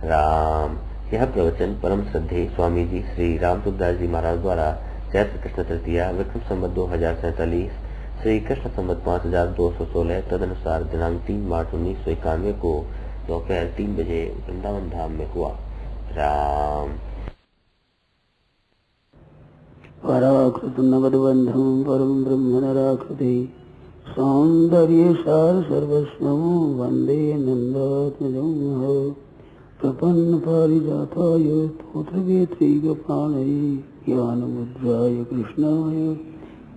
राम। यह प्रवचन परम श्रद्धेय स्वामी जी श्री रामसुखदास जी महाराज द्वारा चैत्र कृष्ण तृतीया विक्रम संवत 2047 श्री कृष्ण संवत 5216 तदनुसार दिनांक 3 मार्च 1991 को दोपहर 3 बजे वृंदावन धाम में हुआ। राम। पराकृत नगदबंधम परम ब्रह्म नराकृति सौंदर्य सार सर्वस्वं वंदे नंदात्मजं प्रपन्न पारिजाताय स्तोत्रवेत्रैकपाणये ज्ञानमुद्राय कृष्णाय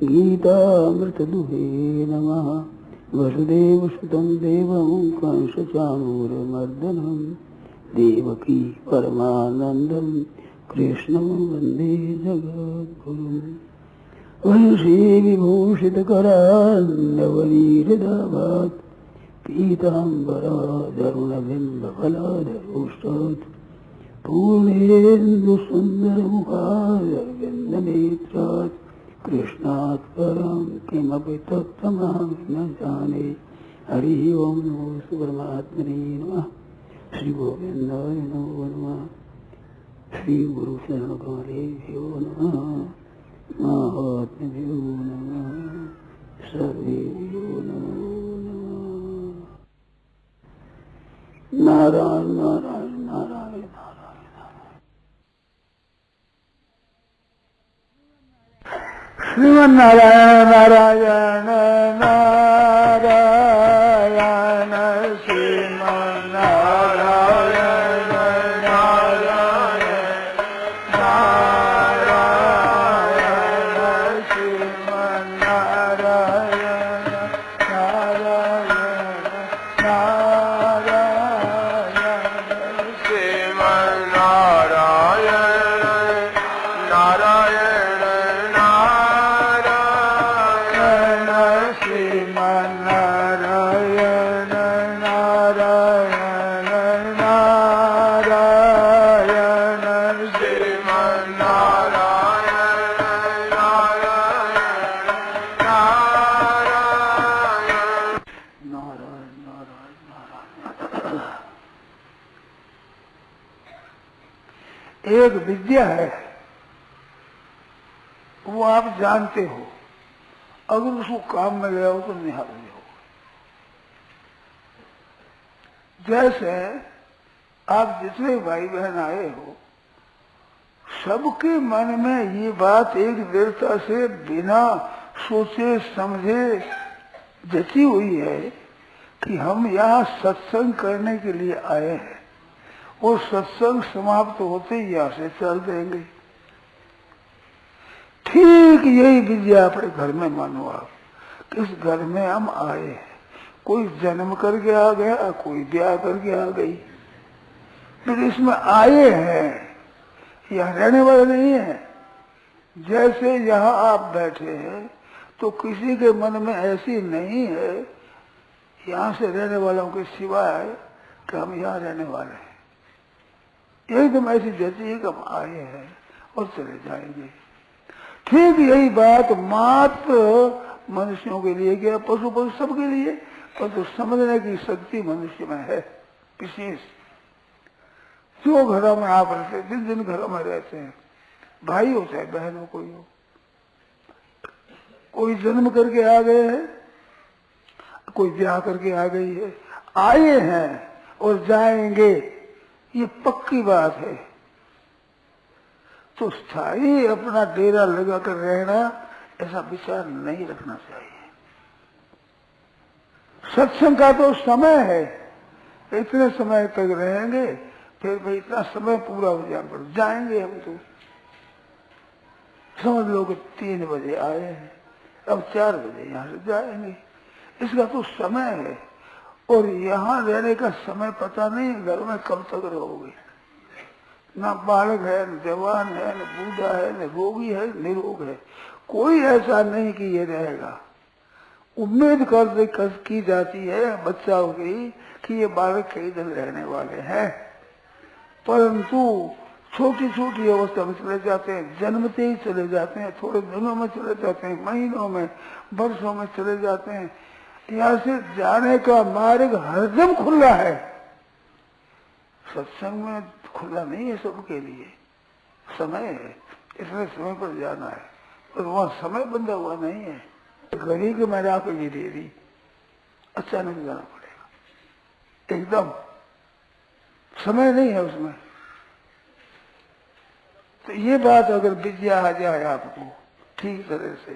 गीतामृतदुहे नमः। वसुदेवसुतं देवं कंसचाणूरमर्दनं देवकी परमानन्दं कृष्णं वन्दे जगद्गुरुम्। वंशी विभूषितकरान्नवनीहृदाभात् पीताम्बरादरुणबिम्बफलाधरोष्टात् पूर्णेन्दुसुन्दरमुखारविन्दनेत्रात् कृष्णात् परं किमपि तत्त्वमहं न जाने। हरिः ओं नमो परमात्मने नमः। श्रीगोविन्दाय नमो नमः। श्रीगुरुचरणकमलेभ्यो नमः। महात्म्यो नमः। सर्वेभ्यो नमो नमः। नारायण नारायण नारायण नारायण नारायण। श्रीमन्नारायण नारायण नारायण श्रीमन्नारायण एक विद्या है, वो आप जानते हो, अगर उसको काम में ले आओ तो निहाल हो। जैसे आप जितने भाई बहन आए हो, सबके मन में ये बात एक दृढ़ता से बिना सोचे समझे जची हुई है कि हम यहाँ सत्संग करने के लिए आए हैं और सत्संग समाप्त होते ही यहाँ से चल देंगे। ठीक यही विद्या अपने घर में मानो आप, किस घर में हम आए हैं। कोई जन्म करके आ गया, कोई ब्याह करके आ गई, फिर इसमें आए हैं, यहाँ रहने वाले नहीं है। जैसे यहाँ आप बैठे हैं तो किसी के मन में ऐसी नहीं है यहाँ से रहने वालों के सिवाय कि हम यहाँ रहने वाले हैं। एकदम ऐसी जैसी है कि हम आए हैं और चले जाएंगे। ठीक यही बात मात्र मनुष्यों के लिए क्या, पशु पशु सबके लिए, पर तो समझने की शक्ति मनुष्य में है विशेष। जो घरों में आप रहते, जिन जिन घरों में रहते हैं, भाई हो चाहे बहन हो, कोई हो, कोई जन्म करके आ गए हैं, कोई ब्याह करके आ गई है, आए हैं और जाएंगे, ये पक्की बात है। तो स्थायी अपना डेरा लगाकर रहना ऐसा विचार नहीं रखना चाहिए। सत्संग का तो समय है, इतने समय तक रहेंगे, फिर भाई इतना समय पूरा हो जाए पर जाएंगे हम। तो समझ लो कि 3 बजे आए हैं, अब 4 बजे यहाँ से जाएंगे, इसका तो समय है। और यहाँ रहने का समय पता नहीं घर में कब तक रहोगे। ना बालक है, न जवान है, न बूढ़ा है, न रोगी है, निरोग है, कोई ऐसा नहीं कि ये रहेगा। उम्मीद कर की जाती है बच्चाओं की कि ये बालक कई दिन रहने वाले हैं, परंतु छोटी छोटी अवस्था में चले जाते हैं, जन्मते ही चले जाते हैं, थोड़े दिनों में चले जाते हैं, महीनों में, वर्षों में चले जाते हैं। यहाँ से जाने का मार्ग हरदम खुला है, सत्संग में खुला नहीं है सबके लिए, समय है, इतने समय पर जाना है, और वहाँ समय बंधा हुआ नहीं है। घड़ी के मैंने आपको ये दे दी, अचानक जाना पड़ेगा, एकदम समय नहीं है उसमें। तो ये बात अगर विद्या आ जाए आपको ठीक तरह से,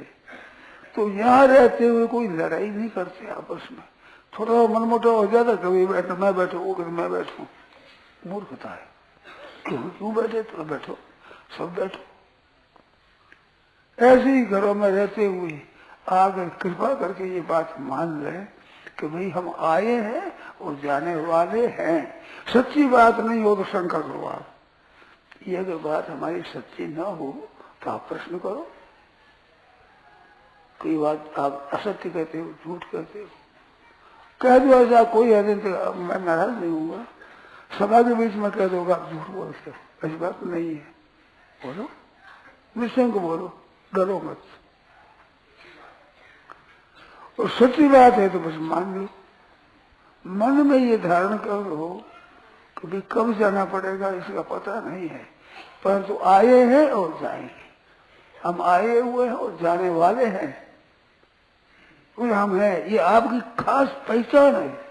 तो यहाँ रहते हुए कोई लड़ाई नहीं करते आपस में। थोड़ा मनमुटाव हो जाता, कभी बैठो मैं बैठू, वो कभी मैं बैठू, मूर्खता है। क्यों बैठे, तो बैठो, सब बैठो। ऐसे ही घरों में रहते हुए आगे कृपा करके ये बात मान ले कि भाई हम आए हैं और जाने वाले हैं। सच्ची बात नहीं हो तो शंका करो आप। ये अगर बात हमारी सच्ची न हो तो आप प्रश्न करो। कोई बात आप असत्य कहते हो, झूठ कहते हो, कह दो ऐसा, कोई है तो मैं नाराज नहीं हूँगा। सभा के बीच में कह दोगे आप झूठ बोलते हो, ऐसी बात नहीं है। बोलो, निश्चय को बोलो, डरो मत। और सच्ची बात है तो बस मान लो। मन में ये धारण कर लो कि भाई कब जाना पड़ेगा इसका पता नहीं है, परंतु आए हैं और जाएंगे। हम आए हुए हैं और जाने वाले हैं, और हम हैं, ये आपकी खास पहचान है।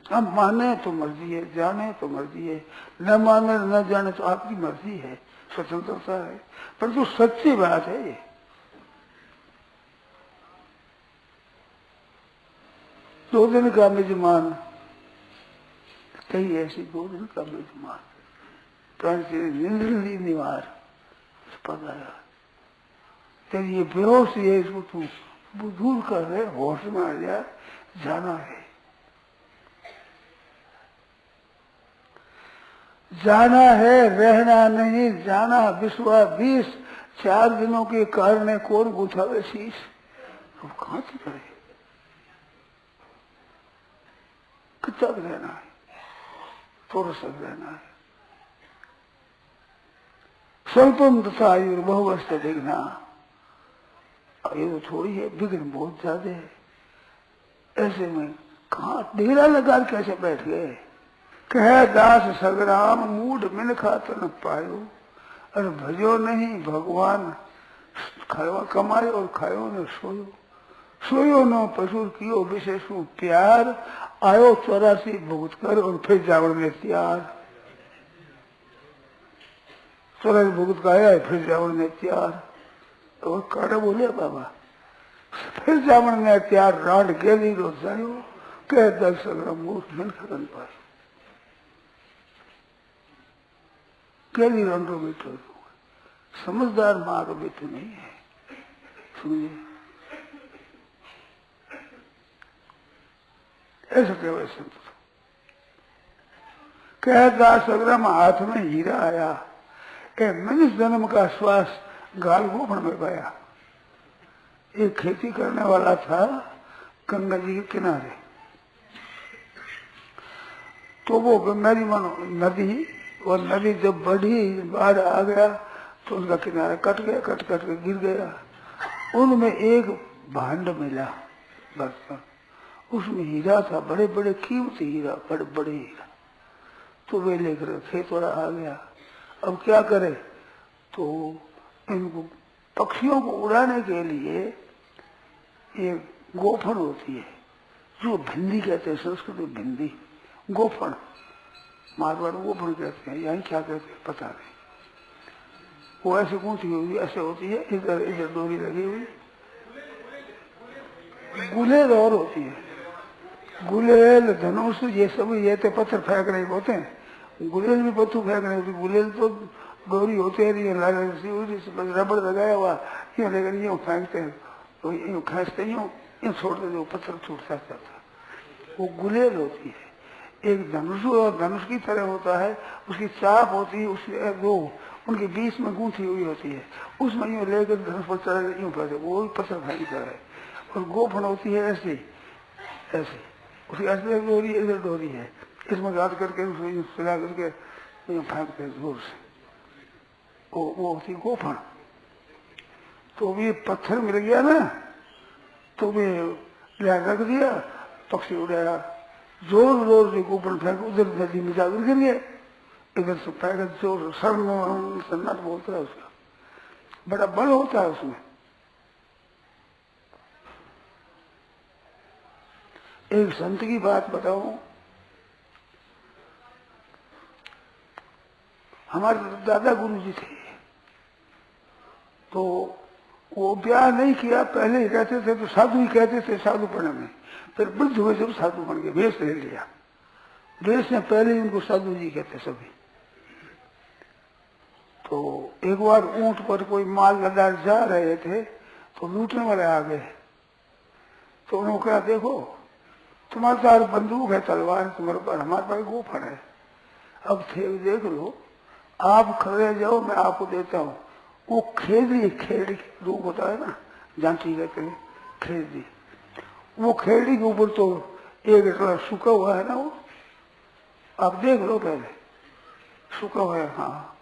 हम माने तो मर्जी है, जाने तो मर्जी है, न माने न जाने तो आपकी मर्जी है, स्वतंत्रता है, परंतु सच्ची बात है ये। दो दिन का मेजमान, कई ऐसी 2 दिन का मेजमान, निंद्री निवार पधारा। तेरी ये बेहोश है, इसको तू दूर कर रहे, होश में आ जा, जाना है। जाना है, रहना नहीं, जाना विश्वा 20 4 दिनों के कारण कौन गुथावे शीश। अब कहाँ से करे, कितना रहना है, थोड़ा सा रहना है। स्वल्पम तथा आयु बहुवस्था देखना, ये तो थोड़ी है, विघ्न बहुत ज्यादा है। ऐसे में कहाँ डेरा लगा कैसे बैठ गए। कह दास सगराम मूड मिन खाता न पायो, अरे भजो नहीं भगवान, खायो कमायो और खायो न सोयो, सोयो न पशु कियो विशेषु प्यार, आयो 84 भुगत कर और फिर जावड़ में त्यार। 84 भुगत का आया, फिर जावड़ में त्यार। और काड़ा बोले बाबा, फिर जावड़ में त्यार राड गेली रो जायो, कह दास सगराम मूड मिन खाता न पायो। केली रंडो बेटो, समझदार माँ का बेटो नहीं है, सुनिए। ऐसा केवल संत कहता सगरम हाथ में हीरा आया, मनुष्य जन्म का श्वास गाल गोफण में गया। एक खेती करने वाला था गंगा जी के किनारे, तो वो गंगा जी मानो नदी, और नदी जब बढ़ी, बाढ़ आ गया तो उसका किनारा कट गया, कट कट के गिर गया। उनमें एक भांड मिला, बर्तन, उसमें हीरा था, बड़े बड़े कीमती हीरा, बड़े बड़े हीरा। तो वे लेकर खेत वाला आ गया, अब क्या करे। तो इनको पक्षियों को उड़ाने के लिए एक गोफन होती है, जो भिंडी कहते हैं, संस्कृत में भिंडी, गोफन, मारवाड़ गोफन कहते हैं, यही क्या कहते हैं पता नहीं। वो ऐसे गूंथी हुई ऐसे होती है, इधर इधर डोरी लगी हुई। गुलेल और होती है, गुलेल धनुष ये सब, ये तो पत्थर फेंक रहे होते हैं, गुलेल भी पत्थर फेंक रहे होते। गुलेल तो डोरी होते है, रबड़ लगाया हुआ, यूँ लेकर यूँ फेंकते हैं, तो यूँ खींचते यूँ छोड़ देते, वो पत्थर छूटता जाता। वो गुलेल होती है। एक धनुष और धनुष की तरह होता है, उसकी चाप होती है, उसके दो उनके बीच में गूंथी हुई होती है, उसमें यूँ लेकर धनुष पर चढ़ा यूँ करते, वो भी पत्थर फेंकता है। और गोफन होती है ऐसी ऐसी, उसकी ऐसे डोरी इधर डोरी है, इसमें गाद करके उसको सिला करके यूँ फेंकते जोर से, वो होती गोफन। तो भी पत्थर मिल गया ना, तो भी रख दिया, पक्षी उड़ाया, जोर जोर से गोपन फेंक, उधर नदी में जाकर गिर गया, इधर से फेंक जोर सन्नाट बोलता है, उसका बड़ा बल होता है उसमें। एक संत की बात बताऊं, हमारे दादा गुरु जी थे, तो वो ब्याह नहीं किया, पहले ही कहते थे तो साधु ही कहते थे साधुपन में, फिर वृद्ध हुए जब साधु बन गए, वेश ले लिया, वेश में पहले ही उनको साधु जी कहते सभी। तो एक बार ऊंट पर कोई माल लदार जा रहे थे, तो लूटने वाले आ गए, तो उन्होंने कहा देखो तुम्हारे पास बंदूक है, तलवार है तुम्हारे पास, हमारे पास गोफन है, अब थे देख लो, आप खड़े जाओ मैं आपको देता हूँ। वो खेड़ी, खेड़ी रूप होता है ना, जांची कहते हैं खेड़ी, वो खेड़ी के ऊपर तो एक इतना सूखा हुआ है ना, वो आप देख लो पहले, सूखा हुआ है, हाँ।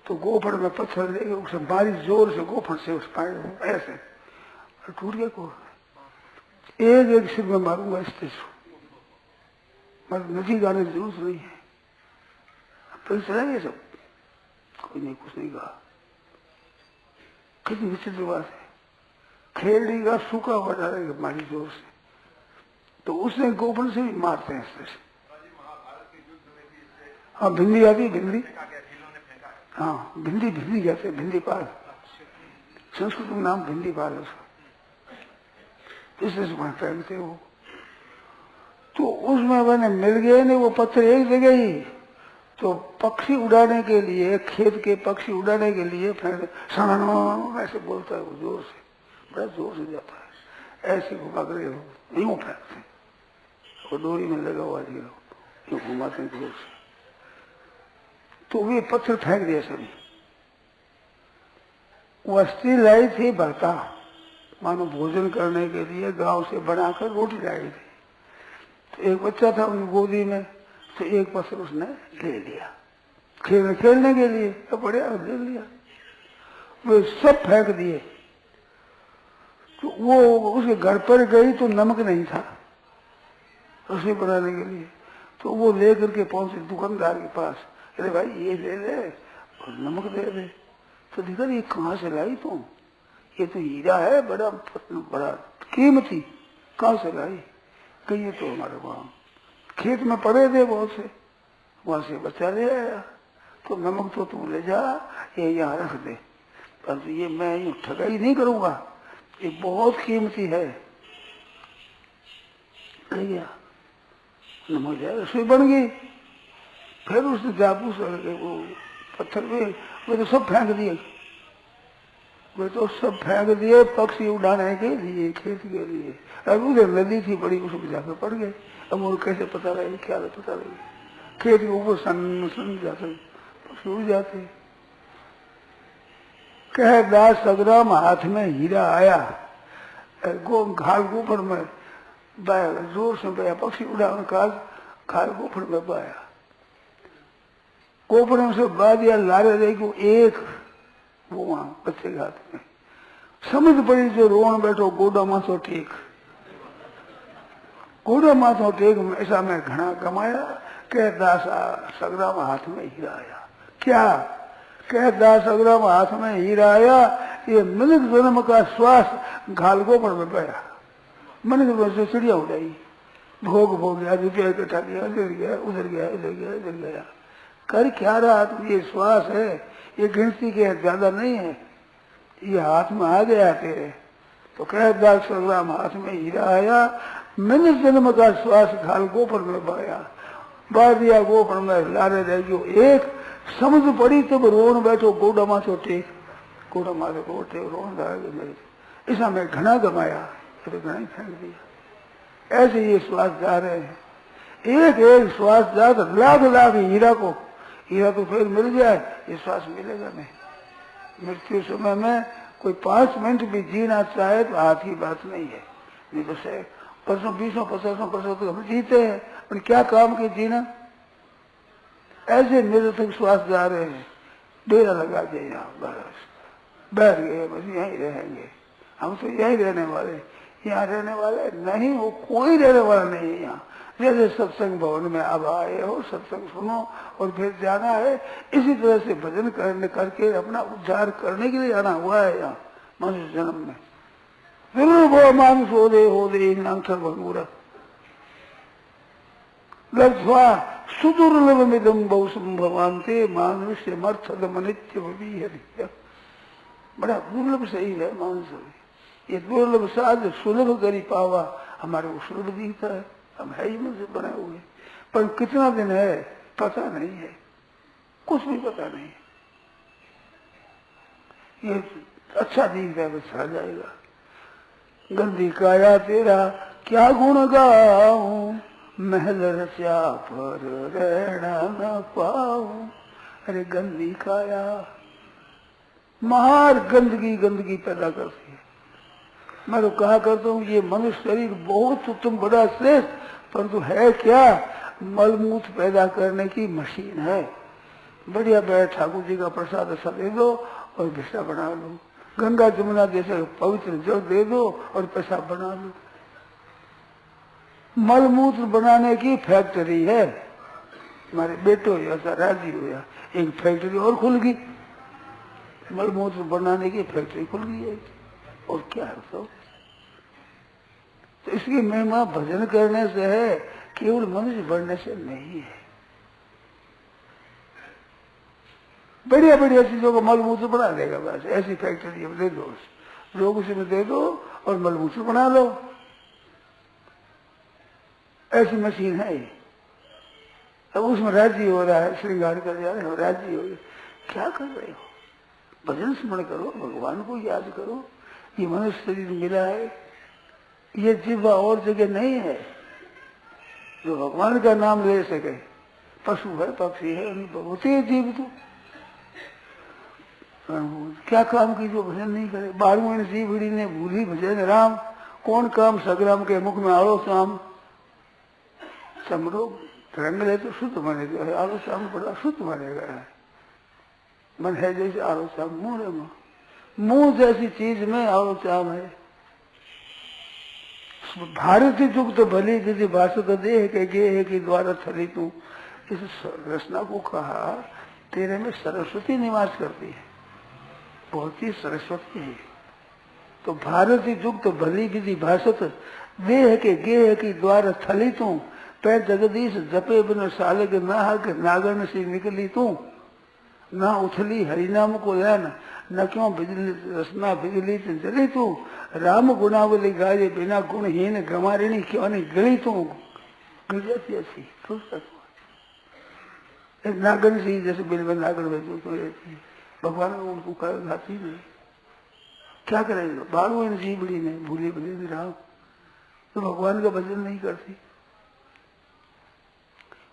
तो गोफन में पत्थर लेके उसे मारी जोर से, गोफन से उस पाए ऐसे टूट गया को, एक सिर में मारूंगा इस तेज, नदी गाने की जरूरत नहीं है, तो चला गया सब, कोई नहीं कुछ नहीं कहा। कितनी विचित्र बात है, खेड़ी का सूखा हुआ डालेगा मारी जोर से, तो उसने गोफन से भी मारते हैं इस तरह से। हाँ भिंडी आती, भिंडी, हाँ भिंडी, भिंडी कहते हैं, भिंडी पाल, संस्कृत में नाम भिंडी पाल है उसका, इसलिए पहनते वो। तो उसमें मैंने मिल गए नहीं वो पत्थर एक जगह ही, तो पक्षी उड़ाने के लिए, खेत के पक्षी उड़ाने के लिए ऐसे बोलता है वो जोर से, बड़ा जोर से जाता है, ऐसे घुमा कर यूं फेंकते, वो डोरी में लगा हुआ यूं घुमाते जोर से, तो वे पत्थर फेंक दिए सभी। वो स्त्री लाई थी भरता, मानो भोजन करने के लिए गांव से बनाकर रोटी लाई थी, तो एक बच्चा था उनकी गोदी में, तो एक पत्थर उसने ले लिया खेलने के लिए, तो बढ़िया ले लिया, वे सब फेंक दिए। तो वो उसके घर पर गई तो नमक नहीं था रसोई बनाने के लिए, तो वो लेकर के पहुंचे दुकानदार के पास, अरे भाई ये ले ले और नमक दे दे। तो देखा ये कहाँ से लाई तुम, ये तो हीरा है बड़ा बड़ा कीमती, कहाँ से लाई? कहिए तो हमारे वहां खेत में पड़े थे बहुत से, वहां से बच्चा ले आया, तो नमक तो तुम ले जा, ये यहाँ रख दे, परंतु ये मैं यूं ठगाई नहीं करूंगा, ये बहुत कीमती है। ले गया, नमक जाए, रसोई बन गई। फिर उसने जापूस वो पत्थर वे तो सब फेंक दिए, वे तो सब फेंक दिए पक्षी उड़ाने के लिए, खेत के लिए। अब उधर नदी थी बड़ी, उसमें जाकर पड़ गए। अब वो कैसे पता लगे, क्या पता लगे, खेत के ऊपर सन जाकर पक्षी उड़ जाते। कह दास सगराम हाथ में हीरा आया, घाल गोफन में बाया, जोर से बया, पक्षी उड़ा घाल गोफन में बाया, गोफन से बा दिया, लारे रही को एक वो वहां बच्चे के हाथ में, समझ पड़ी जो रोन बैठो गोडा माथो टेक, गोडा माथो टेक, ऐसा मैं घना कमाया। कह दास सगराम हाथ में हीरा आया, क्या कह दास सगराम हाथ में हीरा आया, ये मनुष्य जन्म का श्वास घाल गोफन में बया, मनुष्य से चिड़िया उड़ाई, भोग गया, रुपया इकट्ठा किया, इधर गया उधर गया, इधर गया इधर गया, कर क्या रहा तुम? ये श्वास है, ये गिनती के ज्यादा नहीं है, ये हाथ में आ गया तेरे। तो कह दास सगराम हाथ में हीरा आया, मैंने जन्म का श्वास घाल गोफन में बाया, बा दिया गोफन में लारे रह गयो एक, समझ पड़ी तब रोन बैठो गोडा माथो टेक, गोडा माथो को टेक, रोन मेरे, ऐसा मैं घना कमाया, तो घना ही फेंक दिया। ऐसे ये श्वास जा रहे हैं, एक एक श्वास जा तो लाख लाख हीरा को, हीरा तो फिर मिल जाए, ये श्वास मिलेगा नहीं। मृत्यु समय में कोई 5 मिनट भी जीना चाहे तो हाथ की बात नहीं है, नहीं तो 100-200-50% तो हम जीते हैं, पर क्या काम के जीना। ऐसे निरर्थक श्वास जा रहे हैं, डेरा लगा दिए यहाँ, बस बैठ गए, बस यहीं रहेंगे, हम तो यहीं रहने वाले, यहाँ रहने वाले नहीं, वो कोई रहने वाला नहीं है यहाँ। जैसे सत्संग भवन में अब आए हो, सत्संग सुनो और फिर जाना है, इसी तरह से भजन करके अपना उद्धार करने के लिए आना हुआ है यहाँ मनुष्य जन्म में। दुर्लभ मानुष हो दे नांसर भंगुरा लब्ध्वा सुदुर्लभ मिदम बहु संभवान्ते मानुष्य मर्थद मनित्य भविष्य। बड़ा दुर्लभ सही है मानुष्य, ये दुर्लभ साध सुलभ करी पावा हमारे को सुलभ दिखता है, हम है ही मुझसे बने हुए, पर कितना दिन है पता नहीं है, कुछ भी पता नहीं है। ये अच्छा दिखता है बस आ जाएगा। गंदी काया तेरा क्या गुण गाऊं, महल रचा पर रहना न पाऊं। अरे गंदी काया महार गंदगी पैदा करती है। मैं तो कहा करता हूँ ये मनुष्य शरीर बहुत उत्तम बड़ा श्रेष्ठ, परंतु है क्या, मलमूत्र पैदा करने की मशीन है। बढ़िया बैठ ठाकुर जी का प्रसाद ऐसा दे दो और भिक्षा बना लो, गंगा जमुना जैसे पवित्र जल दे दो और पेशाब बना लो। मलमूत्र बनाने की फैक्ट्री है। हमारे बेटो ऐसा राजी हुआ, एक फैक्ट्री और खुल गई, मलमूत्र बनाने की फैक्ट्री खुल गई है। और क्या है तो इसकी महिमा भजन करने से है, केवल मनुष्य बनने से नहीं है। बढ़िया बढ़िया चीजों को मलमूत्र बना देगा, बस ऐसी फैक्ट्री दे दो, लोग उसी में दे दो और मलमूत्र बना लो, ऐसी मशीन है। अब उसमें राजी हो रहा है, श्रृंगार कर जा रहे हो, राजी हो, क्या कर रहे हो? भजन स्मरण करो, भगवान को याद करो। ये मनुष्य शरीर मिला है, ये जिह्वा और जगह नहीं है जो भगवान का नाम ले सके। पशु है, पक्षी है, होते जीव तो क्या काम की जो भजन नहीं करे। 12वीं जीवड़ी ने भूली भजन राम, कौन काम सग्राम के मुख में आलो शाम। समरो रंग ले तो शुद्ध मानेगा, आलो शाम बड़ा शुद्ध मानेगा। मन है जैसे आलो शाम, मुंह है मुंह जैसी चीज में आलो शाम है। भारतीय जुग तो भली दीदी भाषा तो देह के गेह के द्वारा थली तू। इस रचना को कहा तेरे में सरस्वती निवास करती है, बहुत ही सरस्वती है। तो भारतीय जुग तो भली दीदी भाषा देह के गेह की द्वारा थली तू। पै जगदीश जपे बिन साल के नागन सी निकली तू। ना उछली हरिनाम को लेन, न क्यों बिजली रसना बिजली जली तू। राम गुणावली गाये बिना गुणहीन गमारिणी क्यों नहीं गली तू। गिर जाती ऐसी नागन सी, जैसे बिल में नागन में तो रहती है, भगवान को उनको गाती नहीं। क्या करेगा 12वीं जीवड़ी ने भूली भले राम, तो भगवान का भजन नहीं करती।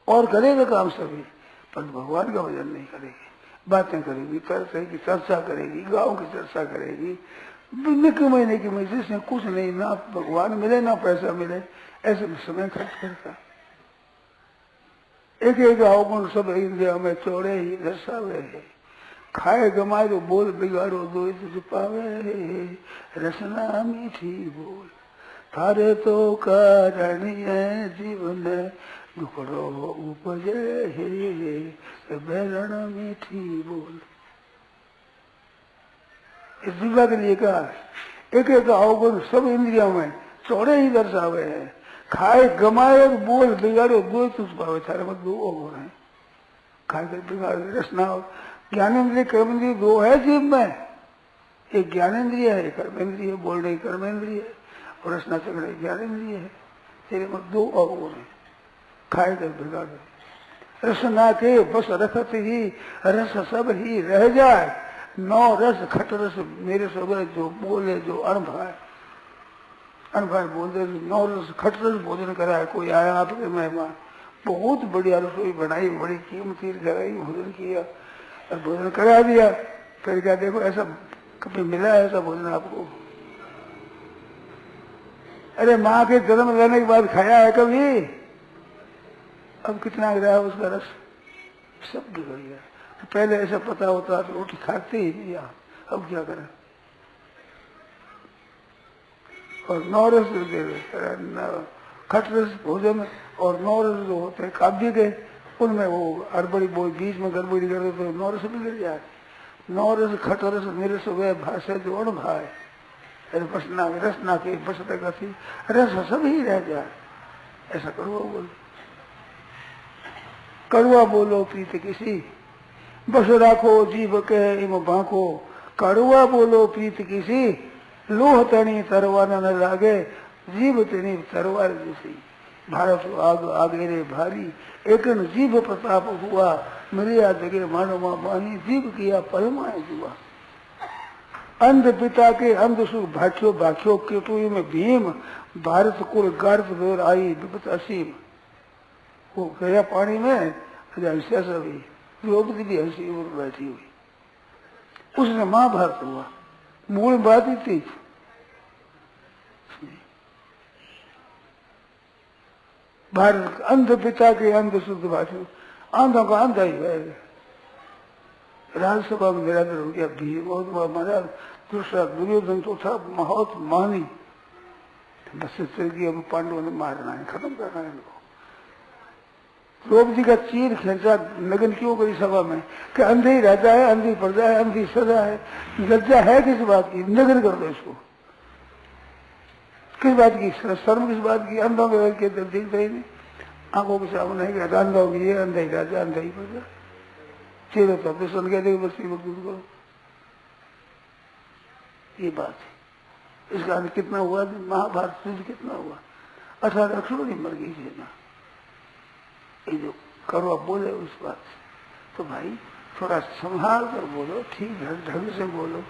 और करेगा काम सभी, पर भगवान का भजन नहीं करेगी। बातें करेगी, करेगी, चर्चा करेगी, गाँव की चर्चा करेगी, महीने की महीने जिसमें कुछ नहीं, ना भगवान मिले ना पैसा मिले, ऐसे में समय खर्च करता। एक एक अवगुण सब इंद्रिया में चौड़े ही दर्शावे है। खाए गमाए तो बोल बिगाड़ो दो पावे। रसना मीठी बोल थारे तो कारण जीवन दुखड़ो उपजे बैरण मीठी बोल। इस दिव्या के लिए कहा एक एक अवगुण सब इंद्रियों में चौड़े ही दर्शावे है। खाए गमाए बोल बिगाड़ो दो तुझ पावे, थारे में दो अवगुण है। खाए कर बिगाड़ो रसना, ज्ञानेन्द्रिय कर्मेंद्रिय दो है जीव में, एक ज्ञानेन्द्रिय है, कर्मेंद्रिय, बोलने की कर्मेंद्रिय है, और रसना चकड़े ज्ञानेन्द्रिय है। तेरे में दो अवगुण है, खाए कर बिगाड़ो। रसना के बस रखत ही रस सब ही रह जाए। 9 रस खट रस मेरे सब जो बोले, जो अनुभव बोलते 9 रस खट रस भोजन कराए। कोई आया आपके मेहमान, बहुत बढ़िया रसोई बनाई, बड़ी कीमती कराई, भोजन किया और भोजन करा दिया। फिर क्या देखो ऐसा कभी मिला है ऐसा भोजन आपको? अरे माँ के जन्म लेने के बाद खाया है कभी? अब कितना गिरा उसका रस, सब बिगड़ गया। तो पहले ऐसा पता होता तो रोटी खाते ही नहीं यहाँ, अब क्या करें? और 9 रस खटरस भोजन और नौरस जो होते हैं काव्य के, उनमें वो अड़बड़ी बोल बीच में गड़बड़ी करे तो नौरस भी गिर जाए। नौरस खटरस निरस वे भाषा जो अण भाए, बसना रसना के बसते कथी रस सब ही रह जाए, ऐसा कड़वा बोलो। कड़वा बोलो प्रीत किसी, बस राखो जीव के इम बांको। कड़वा बोलो प्रीत किसी, लोह तनी तरवार न लागे, जीव तनी तरवार जैसी। भारत आग आगे रे भारी, एकन जीव प्रताप हुआ, मिरिया जगे मानो माँ बानी, जीव किया परमाय जुआ। अंध पिता के अंध सुख भाख्यो भाख्यो, केतुई में भीम, भारत कुल गर्भ जोर आई विपत असीम। वो गया पानी में, हंसा सभी, द्रौपदी भी हंसी और बैठी हुई, उसने महाभारत हुआ। मूल बात ही थी, भारत अंध पिता के अंध शुद्ध भाषण, आंधों का आंधा ही है। राज्यसभा में निरादर हो गया भीम, बहुत महाराज दूसरा दुर्योधन तो था बहुत मानी, बस अब पांडवों ने मारना है, खत्म करना है इनको। द्रौपदी का चीर खींचा नगन क्यों करी सभा में कि अंधे ही राजा है, अंधी प्रजा है, अंधी सजा है, लज्जा है किस बात की, नगन कर दो इसको। किस बात की शर्म, किस बात की, अंधों के दिखता ही नहीं, आंखों के सामने है कि अंधा हो गई, अंधा ही राजा अंधा ही प्रजा, चेहरे तो अपने सुन के देखो, बस्ती मजबूत करो, ये बात है। इसका कितना हुआ, महाभारत युद्ध कितना हुआ, 18 अक्षरों की मर गई थी ना, ये जो कड़वा बोले उस बात से, तो भाई थोड़ा संभाल कर बोलो, ठीक ढंग से बोलो।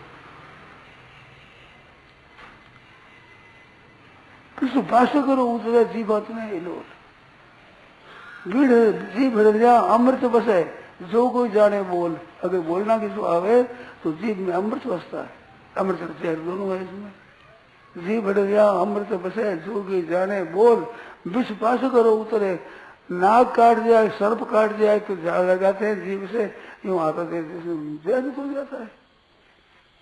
किसी भाषा करो उतरा जी बात नहीं लो, भीड़ जी भर जा अमृत बसे, जो कोई जाने बोल। अगर बोलना किसी आवे तो जीभ में अमृत बसता है, अमृत जहर दोनों है इसमें। जी भर जा अमृत बसे, जो कोई जाने बोल, विष पास करो उतरे। नाक काट जाए, सर्प काट जाए तो झाड़ लगाते हैं जीभ से, यूं आता है जहर निकल जाता है।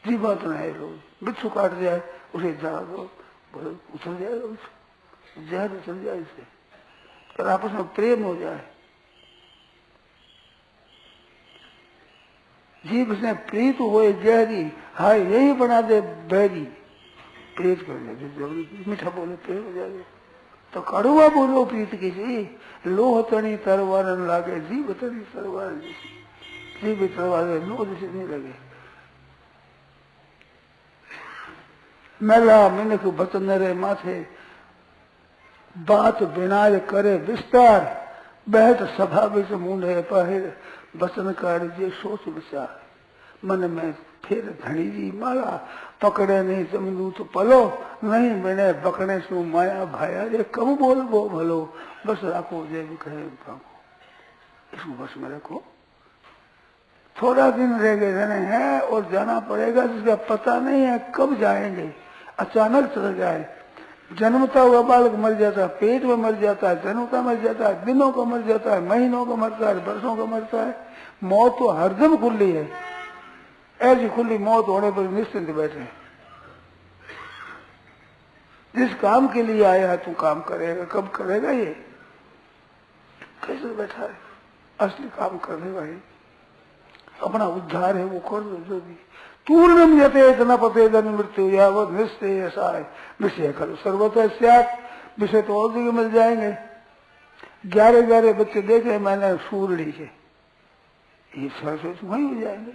जी बात ना है लोग, बिच्छू काट जाए उसे झाड़ दो, उछल जाएगा, जहर उछल जाए इससे, और आपस में प्रेम हो जाए। जीभ से प्रीत हुए जहरी, हाय यही बना दे बैरी, प्रेत कर दे, मीठा बोले प्रेम हो जाएगा। तो कड़वा बोलो प्रीत किसी, लोह तनी तरवार न लागे, जीभ तनी तरवार जैसी। जीभ तरवार लोह जैसे नहीं लगे। मेला मिनख बचन रे माथे, बात बिनाय करे विस्तार। बहत सभा बिच मुंडे पहिर, बचन कार्य सोच विचार। मन में फिर धनी जी माला, पकड़े नहीं जमनू तो पलो, नहीं मैंने बकने सु माया भाया। रे कब बोल वो भलो, बस रखो जय कहे इसको बस में रखो। थोड़ा दिन रह गए रहने हैं और जाना पड़ेगा, जिसका पता नहीं है कब जाएंगे, अचानक चल जाए। जन्मता हुआ बालक मर जाता है, पेट में मर जाता है, जन्मता मर जाता है, दिनों का मर जाता है, महीनों का मरता है, वर्षों का मरता है। मौत तो हरदम खुली है, ऐसी खुली मौत होने पर निश्चिंत बैठे। जिस काम के लिए आया है तू काम करेगा, कब करेगा ये, कैसे बैठा है, असली काम करने भाई, अपना उद्धार है वो कर दो। जो भी पूर्णम यते इतना पते धन मृत्यु यावत निश्चय ऐसा है, विषय कल सर्वतः स्यात्, विषय तो और जगह मिल जाएंगे। 11 बच्चे देखे मैंने सूरड़ी के, ये सरस्वती वही हो जाएंगे।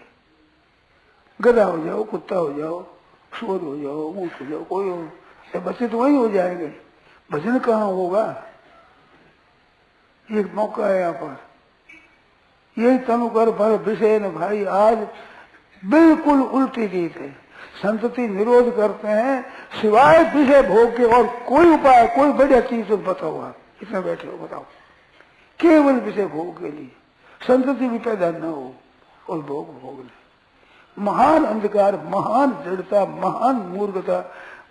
गधा हो जाओ, कुत्ता हो जाओ, सूर हो जाओ, ऊंट हो जाओ, कोई हो, ये बच्चे तो वही हो जाएंगे। भजन कहाँ होगा, एक मौका है यहाँ पर। यही तनु कर भर विषय न भाई, आज बिल्कुल उल्टी रीत है। संतति निरोध करते हैं, सिवाय विषय भोग के और कोई उपाय, कोई बढ़िया चीज बताओ। आप इतना बैठे हो, बताओ, केवल विषय भोग के लिए संतति भी पैदा न हो और भोग ले। महान अंधकार, महान दृढ़ता, महान मूर्खता,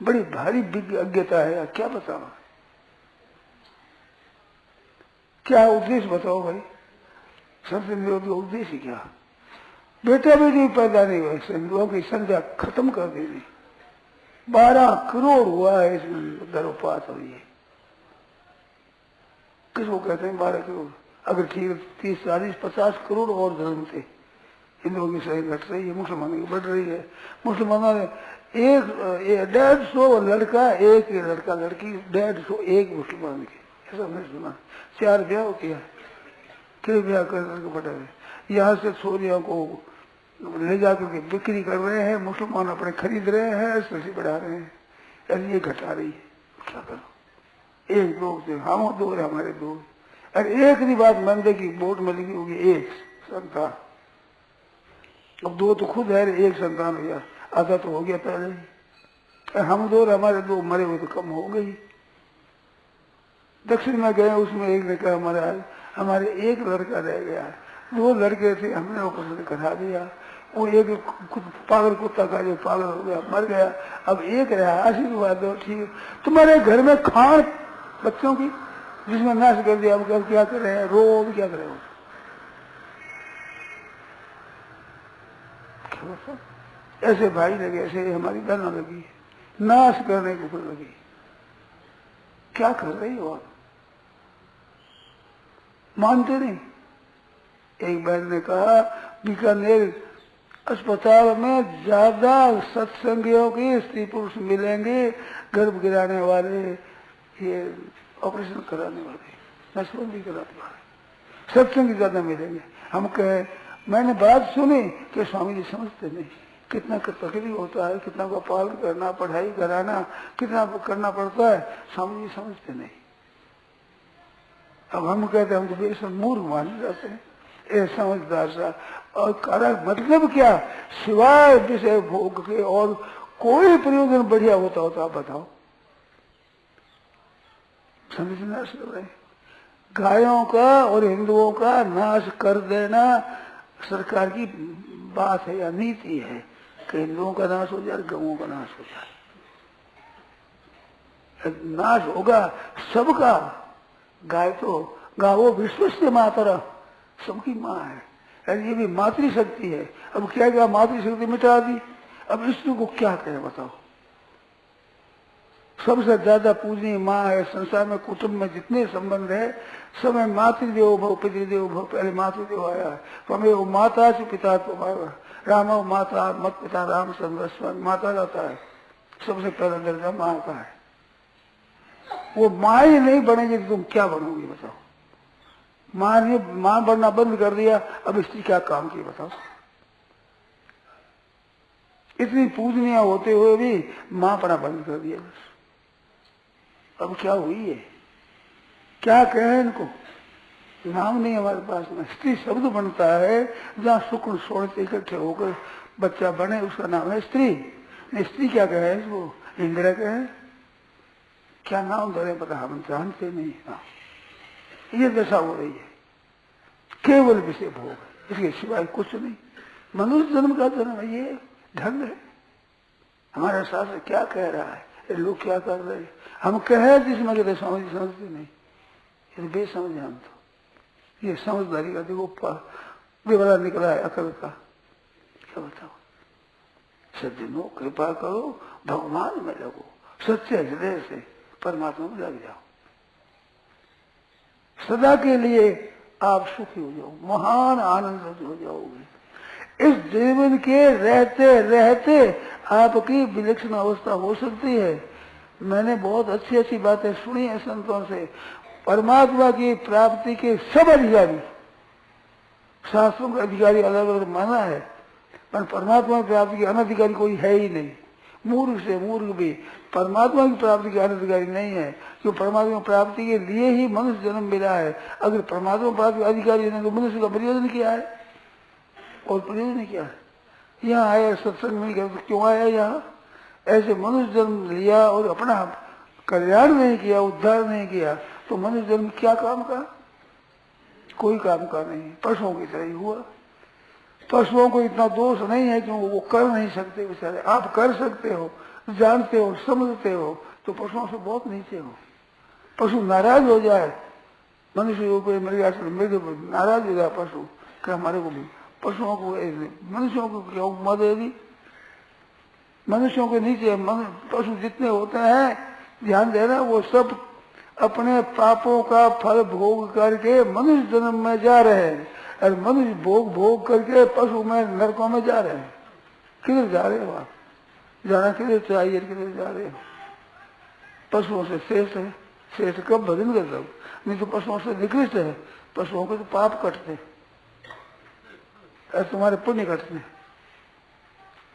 बड़ी भारी अज्ञता है। क्या बताओ, क्या उद्देश्य बताओ भाई, सबसे निरोध का उद्देश्य क्या। बेटा बेटी पैदा नहीं हुआ, हिंदुओं की संख्या खत्म कर दी। 12 करोड़ हुआ है इसमें गर्भपात हुई है। किसको कहते हैं 12 करोड़? अगर ठीक 30, 40, 50 करोड़ और धर्म थे। हिंदुओं की संख्या घट रही है, मुसलमानों की बढ़ रही है। मुसलमानों ने 150 लड़का, एक लड़का लड़की, 150 एक मुसलमान के, ऐसा मैंने सुना। 4 ब्याह किया, फिर ब्याह कर बढ़ा रहे। यहाँ से छोरियों को ले जाकर के बिक्री कर रहे हैं, मुसलमान अपने खरीद रहे हैं, सब्जी बढ़ा रहे हैं, अरे ये घटा रही है। क्या करो? एक लोग थे, हम 2 हमारे 2। अरे एक ही बात मंदिर की बोर्ड में लिखी होगी, एक संतान। अब 2 तो खुद है, एक संतान हो गया, आधा तो हो गया पहले ही। हम 2 हमारे 2 मरे हुए तो कम हो गई। दक्षिण में गए, उसमें एक ने कहा हमारे एक लड़का रह गया, 2 लड़के थे, हमने वो पसंद करा दिया। वो एक पागल कुत्ता का जो पागल हो गया, मर गया, अब एक रहा, आशीर्वाद दो, ठीक। तुम्हारे घर में खान बच्चों की जिसमें नाश कर दिया, अब क्या कर रहे हैं? रो क्या कर रहे हो? ऐसे भाई लगे, ऐसे हमारी बहना लगी, नाश करने के ऊपर लगी। क्या कर रही हो आप? मानते नहीं। एक बहन ने कहा बीकानेर अस्पताल में ज्यादा सत्संगियों के स्त्री पुरुष मिलेंगे, गर्भ गिराने वाले, ये ऑपरेशन कराने वाले, नसबंदी कराने वाले, सत्संगी ज्यादा मिलेंगे। हम कहे, मैंने बात सुनी कि स्वामी जी समझते नहीं, कितना तकलीफ होता है, कितना का पालन करना, पढ़ाई कराना, कितना करना पड़ता है, स्वामी जी समझते नहीं। अब हम कहते हैं हम तो बेशक मूर्ख माने जाते हैं, ए समझदार सा। और कारण मतलब क्या? सिवाय विषय भोग के और कोई प्रयोजन बढ़िया होता हो तो आप बताओ। समझना सब है। गायों का और हिंदुओं का नाश कर देना सरकार की बात है या नीति है कि हिंदुओं का नाश हो जाए, गौओं का नाश हो जाए। नाश होगा सबका। गाय तो गावो विश्व से मातरा, सबकी माँ है, ये भी मातृशक्ति है। अब क्या क्या मातृशक्ति मिटा दी, अब इसको को क्या कहे बताओ? सबसे ज्यादा पूजनीय माँ है संसार में। कुटुंब में जितने संबंध है सब में मातृदेवो भव पितृदेवो भव, पहले मातृदेव आया है। वो माता से पिता तो राम माता मत पिता रामचंद्र, माता जाता है, सबसे पहला दर्जा माँ का है। वो माँ ही नहीं बनेगी तो तुम क्या बनोगी बताओ? माँ ने माँ बनना बंद कर दिया, अब स्त्री क्या काम की बताओ? इतनी पूजनीय होते हुए भी माँ पना बंद कर दिया बस। अब क्या हुई है? क्या कहें इनको? नाम नहीं हमारे पास में। स्त्री शब्द बनता है जहाँ शुक्र सोड़ते इकट्ठे होकर बच्चा बने, उसका नाम है स्त्री। स्त्री क्या कहे इसको? इंदिरा कहे, क्या नाम धरे पता हम जानते नहीं। हाँ, ये दशा हो रही है, केवल विषय भोग, इसके सिवाय कुछ नहीं। मनुष्य जन्म का जन्म है, ये ढंग है। हमारा शास्त्र क्या कह रहा है, ये लोग क्या कर रहे हैं? हम कहे जिसमें कहते समझते नहीं, ये बेसमझ हम तो। ये समझदारी का देखो बेवड़ा निकला है अकल का। क्या बताओ? सज्जनों कृपा करो, भगवान में लगो, सच्चे हृदय से परमात्मा में लग जाओ। सदा के लिए आप सुखी हो जाओ, महान आनंद हो जाओगे। इस जीवन के रहते रहते आपकी विलक्षण अवस्था हो सकती है। मैंने बहुत अच्छी अच्छी बातें सुनी है संतों से। परमात्मा की प्राप्ति के सब अधिकारी, शास्त्रों के अधिकारी अलग अलग माना है, पर परमात्मा की प्राप्ति के अनधिकारी कोई है ही नहीं। मूर्ख से मूर्ख भी परमात्मा की प्राप्ति के अनधिकारी नहीं है, क्योंकि परमात्मा की प्राप्ति के लिए ही मनुष्य जन्म मिला है। अगर परमात्मा प्राप्ति अधिकारी नहीं तो मनुष्य का प्रयोजन क्या है? और प्रयोजन क्या है? यहाँ आया सत्संग में गया तो क्यों आया यहाँ? ऐसे मनुष्य जन्म लिया और अपना कल्याण नहीं किया, उद्धार नहीं किया, तो मनुष्य जन्म क्या काम का? कोई काम का नहीं, पशुओं की तरह ही हुआ। पशुओं को इतना दोष नहीं है कि वो कर नहीं सकते बेचारे। आप कर सकते हो, जानते हो, समझते हो, तो पशुओं से बहुत नीचे हो। पशु नाराज हो जाए, मनुष्य ऊपर मृग नाराज हो जाए पशु, क्या हमारे को भी पशुओं को मनुष्यों को क्या उपमा दे दी? मनुष्यों के नीचे पशु जितने होते हैं, ध्यान देना, वो सब अपने पापों का फल भोग करके मनुष्य जन्म में जा रहे हैं, और मनुष्य भोग भोग करके पशु में नरकों में जा रहे हैं। किधर जा रहे हो आप? जाना किधर चाहिए, किधर जा रहे हो? पशुओं से श्रेष्ठ है। श्रेष्ठ कब भजन कर दो, नहीं तो पशुओं से निकृष्ट है। पशुओं के तो पाप कटते और तुम्हारे पुण्य कटते।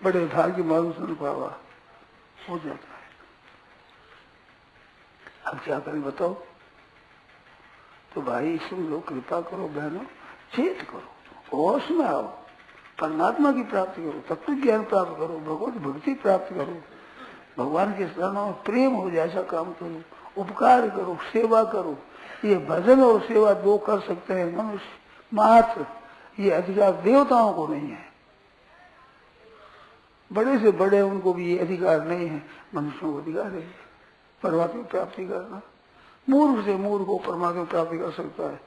बड़े भाग्य मालूम सुन पावा हो जाता है। अब क्या करें बताओ? तो भाई सुन लो, कृपा करो बहनों, चेत करो, होश में आओ, परमात्मा की प्राप्ति करो, तत्व ज्ञान प्राप्त करो, भगवत भक्ति प्राप्त करो, भगवान के शरणों में प्रेम हो जाए ऐसा काम करो, उपकार करो, सेवा करो। ये भजन और सेवा दो कर सकते हैं मनुष्य मात्र। ये अधिकार देवताओं को नहीं है, बड़े से बड़े उनको भी ये अधिकार नहीं है। मनुष्यों को अधिकार है परमात्मा प्राप्ति करना। मूर्ख से मूर्ख को परमात्मा प्राप्ति कर सकता है,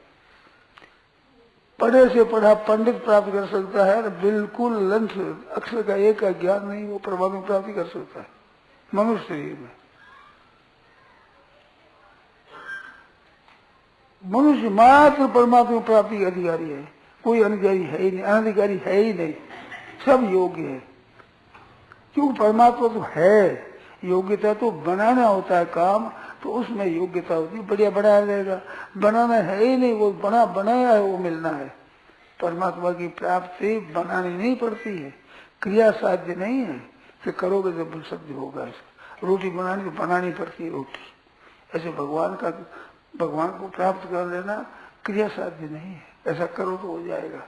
पढ़े से पढ़ा पंडित प्राप्त कर सकता है, बिल्कुल लंच अक्षर का एक का ज्ञान नहीं वो परमात्मा प्राप्ति कर सकता है मनुष्य शरीर में। मनुष्य मात्र परमात्मा प्राप्ति का अधिकारी है, कोई अधिकारी है ही नहीं, अनधिकारी है ही नहीं, सब योग्य है। क्यों? परमात्मा तो है, योग्यता तो बनाना होता है काम, तो उसमें योग्यता होती है। बढ़िया बनाया जाएगा, बनाना है ही नहीं, वो बनाया है वो मिलना है। परमात्मा की प्राप्ति बनानी नहीं पड़ती है, क्रिया साध्य नहीं है कि करोगे जब सत्य होगा। रोटी बनानी तो बनानी पड़ती है रोटी। ऐसे भगवान को प्राप्त कर लेना क्रिया साध्य नहीं है, ऐसा करो तो हो जाएगा।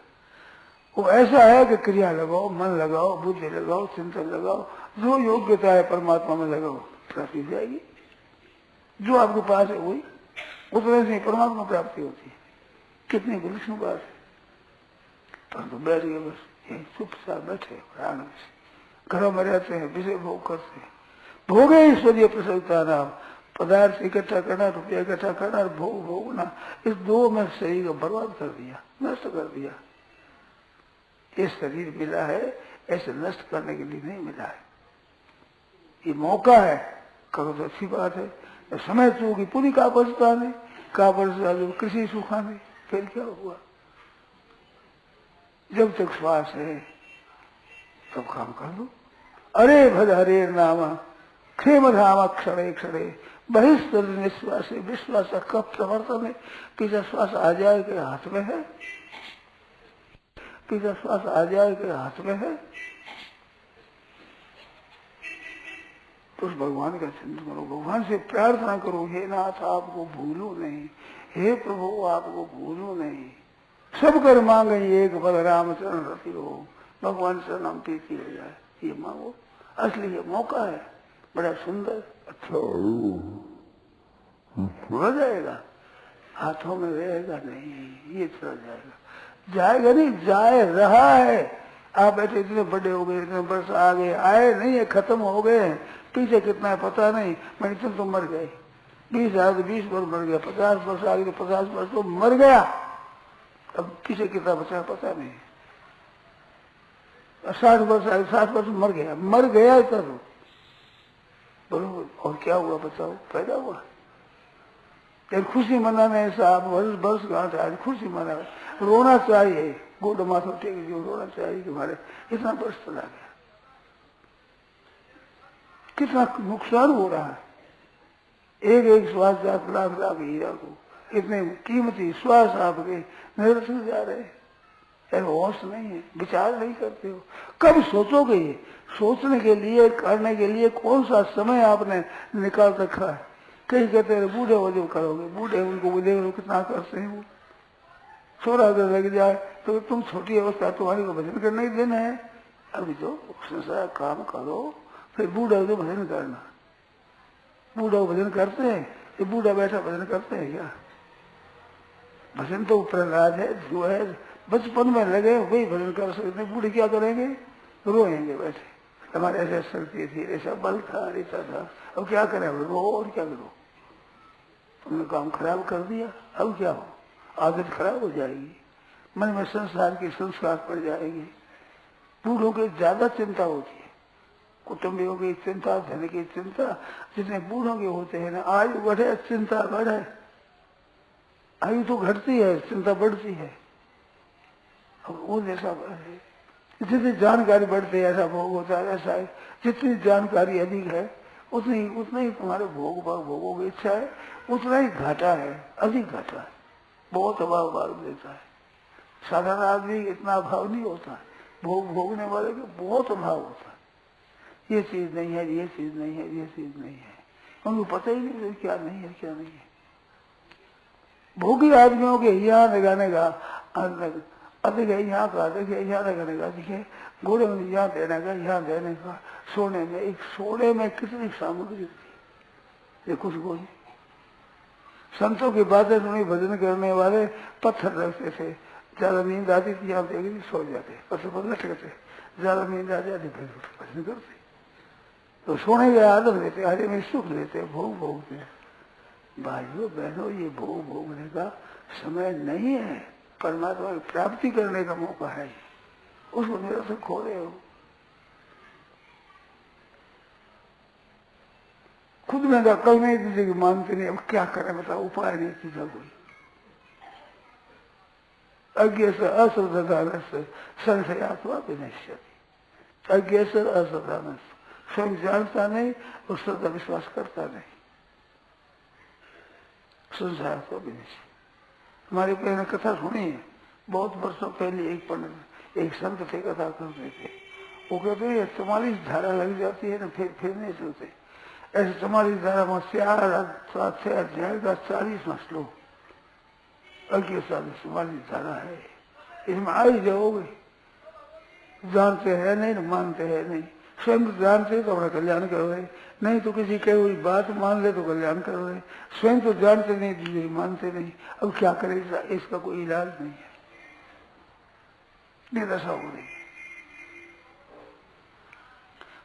वो ऐसा है कि क्रिया लगाओ, मन लगाओ, बुद्धि लगाओ, चिंतन लगाओ, जो योग्यता है परमात्मा में लगाओ, प्राप्ति हो जाएगी। जो आपके पास है वही, उतने से परमात्मा प्राप्ति होती है। कितनी विलक्षण बात है। परंतु बैठ गए बस चुपचाप बैठे, घरों में रहते हैं, विषय भोग करते हैं। भोगे ईश्वरीय प्रसन्नता नाम, पदार्थ इकट्ठा करना, रुपया इकट्ठा करना और भोग भोगना, इस दो में शरीर को बर्बाद कर दिया, नष्ट कर दिया। ये शरीर मिला है ऐसे नष्ट करने के लिए नहीं मिला है। ये मौका है, करो तो अच्छी बात है। समय चूकी पूरी कापरता नहीं, कापरता कृषि सुखा नहीं, फिर क्या हुआ? जब तक श्वास है तब काम कर लो। अरे भज हरे नामा क्षेम धामा क्षणे क्षणे बहिष्ठ निश्वास विश्वास कब प्रवर्तन है। पीछा श्वास आ जाए के हाथ में है, पीछा श्वास आ जाए के हाथ में है। तो उस भगवान का चिंतन करो, भगवान से प्रार्थना करो, हे नाथ आपको भूलो नहीं, हे प्रभु आपको भूलो नहीं। सब कर मांगे एक बल रामचरण रति हो, भगवान से नाम प्रीति हो जाए, ये मांगो। असली ये मौका है, बड़ा सुंदर। अच्छा हो जाएगा, हाथों में रहेगा नहीं, ये चला जाएगा। जाएगा नहीं, जाए रहा है। आप बैठे इतने बड़े हो गए, इतने वर्ष आ गए, आए नहीं है, खत्म हो गए। पीछे कितना है पता नहीं, मैं इतने तो मर गए, 20 वर्ष मर गया, 50 वर्ष आ गए तो 50 वर्ष तो मर गया। अब पीछे कितना बचा पता नहीं। 60 वर्ष आए, 60 वर्ष मर गया इतना तो बोलो। और क्या हुआ बताओ? पैदा हुआ। लेकिन खुशी मनाने ऐसा आप वर्ष गांठ आज खुशी मना, रोना चाहिए, गोड माथा टेक जो रोना चाहिए कि हमारे इतना वर्ष चला गया, कितना नुकसान हो रहा है। एक एक श्वास 10 लाख लाख हीरा को, इतने कीमती श्वास आपके निरस जा रहे हैं। होश नहीं है, विचार नहीं करते हो। कब सोचोगे? ये सोचने के लिए, करने के लिए कौन सा समय आपने निकाल रखा है? कहीं कहते हैं बूढ़े हो जो करोगे, बूढ़े उनको बुझे कितना करते हैं वो। थोड़ा अगर लग जाए तो तुम छोटी अवस्था तुम्हारी को भजन करने ही दिन है। अभी तो संसार काम करो, फिर बूढ़ा हो तो भजन करना। बूढ़ा भजन करते हैं, ये बूढ़ा बैठा भजन करते हैं क्या? भजन तो प्रहलाद है, जो है बचपन में लगे वही भजन कर सकते। बूढ़े क्या करेंगे? रोएंगे बैठे, हमारे ऐसे शक्ति थी, ऐसा बल था, ऐसा था, अब क्या करें? रो और क्या करो? तुमने काम खराब कर दिया, अब क्या हो? आदत खराब हो जाएगी, मन में संसार के संस्कार पड़ जाएंगे। बूढ़ों की ज्यादा चिंता होती है, कुटुंबियों की चिंता, धन की चिंता, जितने बूढ़ों के होते हैं ना, आयु बढ़े चिंता बढ़े। आयु तो घटती है, चिंता बढ़ती है। और वो जैसा जितनी जानकारी बढ़ती है ऐसा भोग होता है। ऐसा है, जितनी जानकारी अधिक है उतनी उतना ही तुम्हारे भोगों की इच्छा है, उतना ही घाटा है, अधिक घाटा है, बहुत अभाव भाग देता है। साधारण आदमी इतना अभाव नहीं होता है, भोगने वाले के बहुत अभाव होता है। ये चीज नहीं है, ये चीज नहीं है, ये चीज नहीं है, उनको पता ही नहीं क्या नहीं है, क्या नहीं है। भोगी आदमियों के यहाँ लगाने का अधिक है, यहाँ का अधिक है, यहाँ लगाने का अधिक है, घोड़े में यहाँ देने का, यहाँ देने का, सोने में, एक सोने में कितनी सामग्री थी, ये कुछ कोई संतों की बातें सुनी, भजन करने वाले पत्थर रखते थे, ज्यादा नींद आती थी, यहाँ देखी सो जाते, पत्थर पर लटकते, ज्यादा नींद आ जाती फिर भजन करते। तो सोने के आदत लेते, हरे में सुख लेते, भोग भोगते। भाइयों बहनों, ये भोग भोगने का समय नहीं है, परमात्मा की प्राप्ति करने का मौका है, उसको निरंतर खो रहे हो। खुद में तो कल नहीं किसी की मानते नहीं, अब क्या करें बताओ, उपाय नहीं किसी कोई। अज्ञ से अश्रद्धा से संशयात्मा विनश्यति, अज्ञ से अश्रद्धा में स्वयं जानता नहीं और श्रद्धा विश्वास करता नहीं, संशयात्मा विनश्यति। हमारे पहले कथा सुनी है, बहुत वर्षों पहले एक पंडित, एक संत थे, कथा करते थे। वो कहते हैं 44 धारा लग जाती है ना, फिर नहीं चलते। ऐसे 44 धारा में 4 अध्याय का 40वां श्लोक, अज्ञ 44 धारा है, इसमें आ ही जाओगे। जानते हैं नहीं, मानते हैं नहीं, स्वयं जानते तो अपना कल्याण करोगे, नहीं तो किसी कही हुई बात मान ले तो कल्याण करोगे। स्वयं तो जानते नहीं, दूसरे मानते नहीं, अब क्या करें, इसका कोई इलाज नहीं है, निराशा हो रही।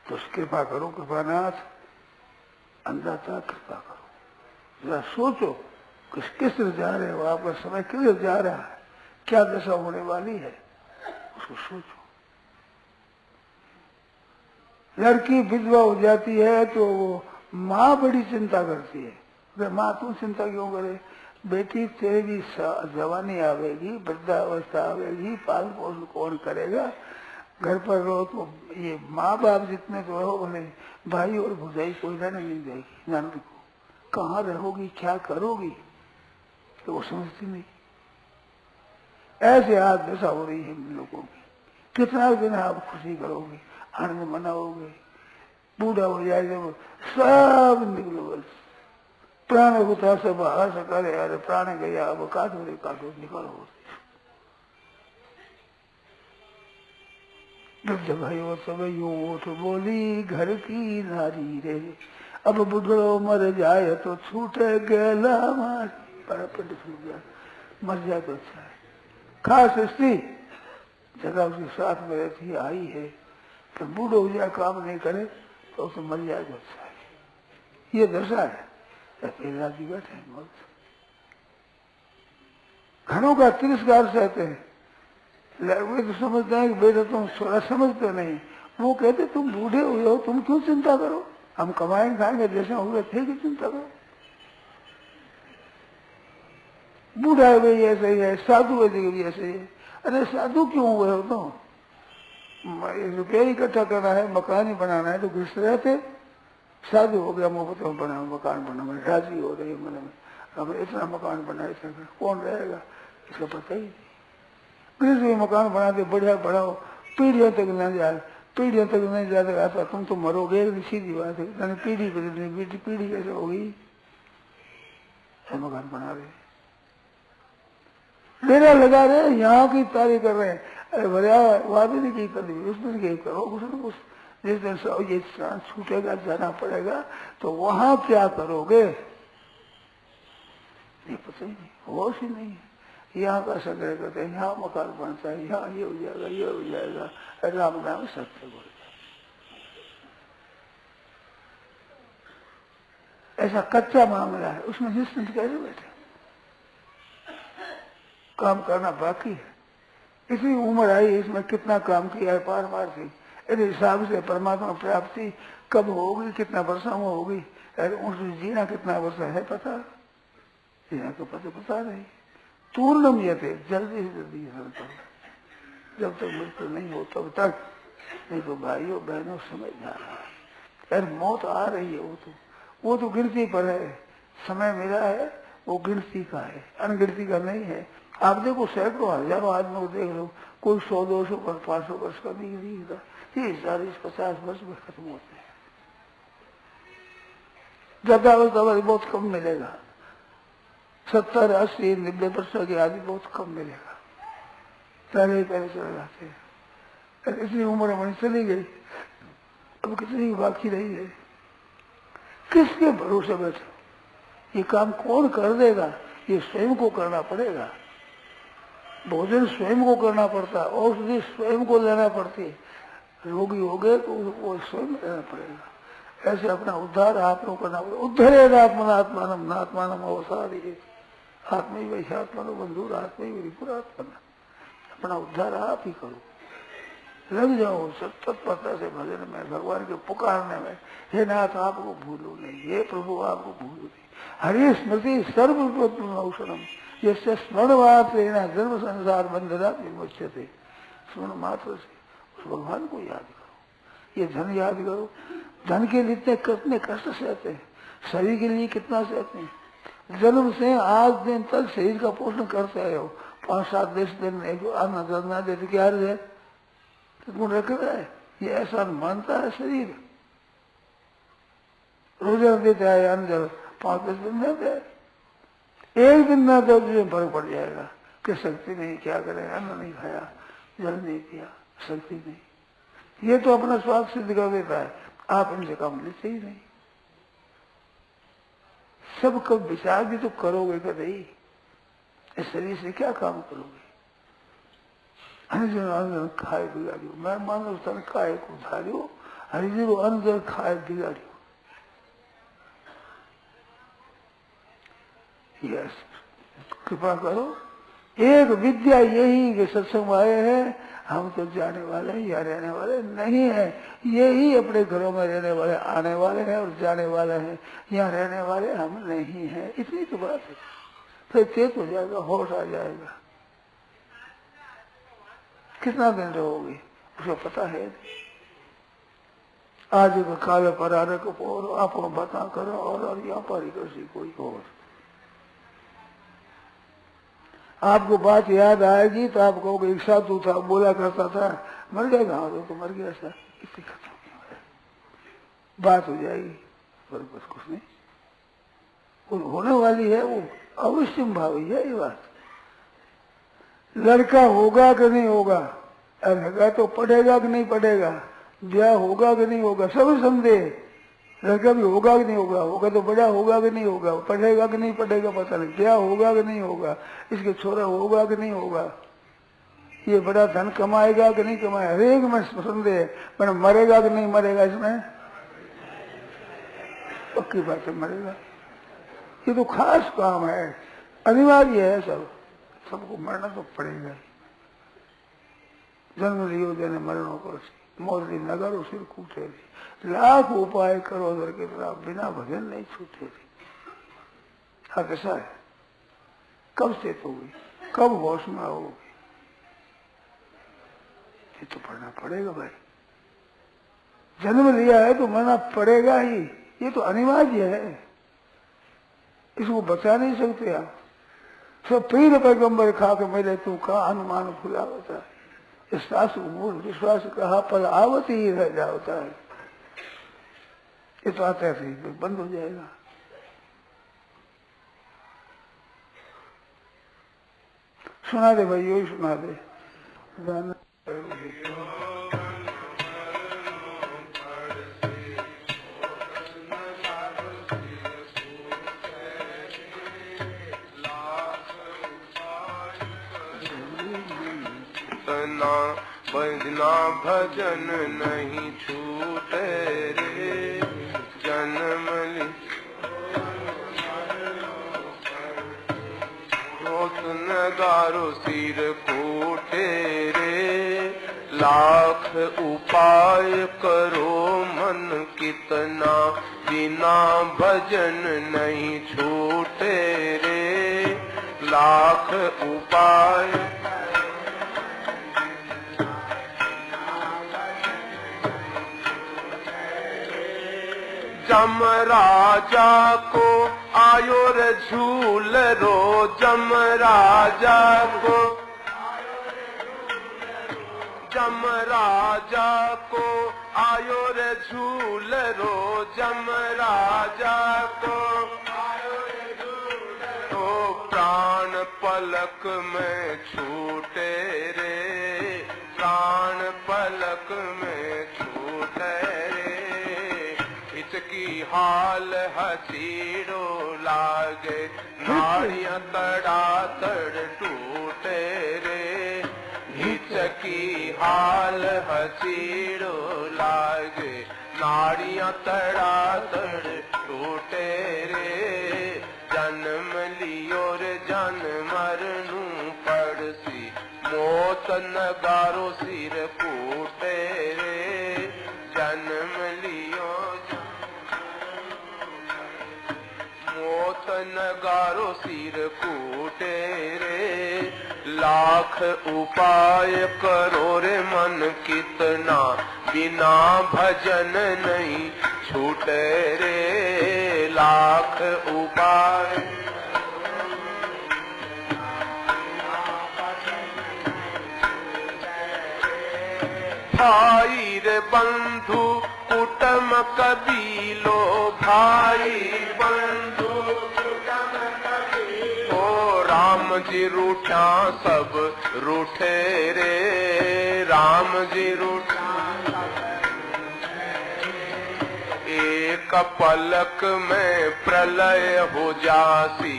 तो कृपा करो, कृपानाथ, अंधाता कृपा करो, जरा सोचो किस तरह जा रहे हो, आपका समय किधर जा रहा है, क्या दशा होने वाली है, उसको सोचो। लड़की विधवा हो जाती है तो वो माँ बड़ी चिंता करती है। अरे माँ तू चिंता क्यों करे, बेटी तेरी भी जवानी आवेगी, वृद्धावस्था आवेगी, पालन पोषण कौन करेगा, घर पर रहो तो ये माँ बाप जितने तो रहो भले, भाई और भुजाई कोई रहने नहीं देगी, नंद को कहाँ रहोगी, क्या करोगी, तो वो समझती नहीं। ऐसे आज दशा हो रही है इन लोगों की। कितना दिन आप खुशी करोगे, आनंद मनाओगे, बूढ़ा हो जाए जब सब निकलो, बस प्राण होता सब हर्ष करे, अरे प्राण गया अब काटो रे काटो, निकलो। वृद्ध भाइयों सब यूं उठ बोली, घर की नारी रे, अब बुढ़ो मर जाए तो छूटे गेला मार, बड़ा पंडित हो गया, मर जाए तो अच्छा है। खास स्त्री जगह उसके साथ में रहती आई है, तो बूढ़ो हो जाए काम नहीं करे तो उसे मर जाए तो अच्छा है, ये दशा है। राजी बैठे मौत, घरों का तिरस्कार सहते हैं। वे तो समझते हैं कि बेटा तुम थोड़ा समझते नहीं, वो कहते तुम बूढ़े हुए हो, तुम क्यों चिंता करो, हम कमाएंगे खाएंगे, जैसे हुए थे कि चिंता करो। बूढ़ा है भाई ऐसे ही है, साधु है भी ऐसे ही है। अरे साधु क्यों हुए हो तुम, रुपया इकट्ठा करना है, मकान ही बनाना है तो घुस रहते, साधु हो गया मुफ्त में बना मकान बना, मैं राजी हो रही मन में, हमें इतना मकान बना, इतना कौन रहेगा, इसका पता ही नहीं। गृह मकान बना दे, बढ़िया बढ़ाओ, पीढ़ियों तक न जाए, पीढ़ियों तक नहीं जाते आता, तुम तो मरोगे, सीधी बात है। पीढ़ी बेटी पीढ़ी कैसे होगी, मकान बना रहे, डेरा लगा रहे, यहाँ की तारीफ कर रहे हैं। अरे भैया वादे नहीं की कर दी, उस दिन की करो, कुछ न कुछ। जिस दिन ये छूटेगा, जाना पड़ेगा, तो वहां क्या करोगे, नहीं पता ही नहीं, होश ही नहीं है। यहाँ का संग्रह करते हैं, यहाँ मकान बनता है, यहाँ ये हो जाएगा, ये हो जाएगा, राम नाम सत्य बोल। ऐसा कच्चा मामला है, उसमें निश्चिंत कैसे बैठे, काम करना बाकी है। इतनी उम्र आई, इसमें कितना काम किया है, पार मार थी, इस हिसाब से परमात्मा प्राप्ति कब होगी, कितना वर्षों में होगी, जीना कितना वर्ष है पता, जीना का पता नहीं। पूर्णम यते, जल्दी से जल्दी जब तक मृत्यु नहीं हो तब तक, नहीं तो भाइयों बहनों समझ जाना, यार मौत आ रही है, वो तो गिनती पर है, समय मिला है वो गिनती का है, अनगिनती का नहीं है। आप देखो सैकड़ों हजारों आदमी को देख लो, कोई 100-200 पर 500 वर्ष का नहीं दिखता, ये 40-50 वर्ष में खत्म होते हैं। वृद्धावस्था बहुत कम मिलेगा, 70, 80, 90 वर्षों के आदमी बहुत कम मिलेगा, पहले चले जाते हैं। इतनी उम्र हमारी चली गई, अब कितनी बाकी रही है, किसके भरोसे बैठे, ये काम कौन कर देगा, ये स्वयं को करना पड़ेगा। भोजन स्वयं को करना पड़ता, औषधि स्वयं को लेना पड़ती, रोगी हो गए तो वो स्वयं लेना पड़ेगा। ऐसे अपना उद्धार आप लोग करना पड़ेगा। उद्धरे आत्मनात्मानम नात्मानम अवसारिये, आत्मा ही वैशात्मनो बंधुर आत्मा ही विपुरात्मना, अपना उद्धार आप ही करो, लग जाओ तत्परता से भजन में, भगवान के पुकारने में। हे नाथ आपको भूलो नहीं, हे प्रभु आपको भूलो नहीं। हरि स्मृति सर्वौषधम, जिससे स्मरण मात्र जन्म संसार बंधना विमुच्यते। स्मरण मात्र से उस भगवान को याद करो, ये धन याद करो। धन के लिए कितने कष्ट सहते हैं, शरीर के लिए कितना सहते हैं। जन्म से आज दिन तक शरीर का पोषण करते रहे हो, 5-7 दिन एक अन्न करना देते, क्या है गुण रख रहा है, ये ऐसा मानता है शरीर। रोजा देता है अन्न जल, 5-10 दिन देते हैं, एक दिन ना तो फर्क पड़ जाएगा कि शक्ति नहीं, क्या करें, अन्न नहीं खाया, जल नहीं पिया, शक्ति नहीं। ये तो अपना स्वास्थ्य सिद्ध कर देता है, आप इनसे काम लेते ही नहीं। सब कब विचार भी तो करोगे कभी, इस शरीर से क्या काम करोगे। अन्न खाए बिगाड़ियो, मैं मानो तन खाए को धारियो, हरिजन अन्न खाए बिगाड़ियो। यस, कृपा करो। एक विद्या यही कि सत्संग आए हैं, हम तो जाने वाले हैं, यहाँ रहने वाले नहीं है। यही अपने घरों में रहने वाले, आने वाले हैं और जाने वाले हैं, यहाँ रहने वाले हम नहीं है। इतनी तो बात है, फिर चेत हो जाएगा, होश आ जाएगा। कितना दिन रहोगे उसको पता है। आज का काल परारक और आप बता करो और यहाँ पर ही कोई और आपको बात याद आएगी तो आप कहोगे एक साधु था, बोला करता था, मर जाएगा, तो मर गया सर, इतनी खत्म बात हो जाएगी, पर बस कुछ नहीं। वो होने वाली है, वो अवश्य भावी है। ये बात लड़का होगा कि नहीं होगा, लड़का तो पढ़ेगा कि नहीं पढ़ेगा, ब्याह होगा कि नहीं होगा, सब संदेह। लड़का भी होगा कि नहीं होगा, होगा तो बड़ा होगा कि नहीं होगा, पढ़ेगा कि नहीं पढ़ेगा पता नहीं, ब्याह होगा कि नहीं होगा, इसके छोरा होगा कि नहीं होगा, ये बड़ा धन कमाएगा कि नहीं कमाएगा, हरेक में संदेह। पर मरेगा कि नहीं मरेगा, इसमें पक्की बात है मरेगा। ये तो खास काम है, अनिवार्य है, सबको मरना तो पड़ेगा ही। जन्म लियो जने मरणों को, मोरली नगर सिर कूटे, लाख उपाय करो दर के तरह, बिना भजन नहीं छूटे। हाँ कैसा है, कब चेत होगी, कब होश में आओगे, ये तो पढ़ना पड़ेगा भाई। जन्म लिया है तो मरना पड़ेगा ही, ये तो अनिवार्य है, इसको बचा नहीं सकते आप। सब पीर पैगंबर खा के मेरे तू का अनुमान खुला होता है, इस मूल विश्वास कहा पर आवत ही रह जाता है। ये तो आता है बंद हो जाएगा। सुना दे भाई, यही सुना दे। बजना भजन नहीं छूटे रे, जन्म नगारो सिर कूटे रे, लाख उपाय करो मन कितना, बिना भजन नहीं छूटे रे। लाख उपाय जम राजा को आयो रे झूल रो, जम राजा को, जम राजा को आयो रे झूल रो, जम राजा को आयो रे झूल रो। प्राण पलक में छूटे रे, प्राण पलक में छूटे रे। इसकी हाल हसीड़ो लागे, नाड़ियां तड़ातड़ टूटे रे। इसकी हाल हसीड़ो लागे, नाड़ियां तड़ातड़ टूटे रे। जन्म लियो रे जन मरनू पड़सी, मौत नगारो सिर फूटे रे। जन्म लियो मौत नगारो सिर फूटे रे। लाख उपाय करो रे मन कितना, बिना भजन नहीं छूटे रे। लाख उपाय भाई रे बंधु कुटुम कबीलो, भाई बंधु कुटुम कबीलो। राम जी रूठा सब रूठे रे, राम जी रूठा। एक पलक में प्रलय हो जासी,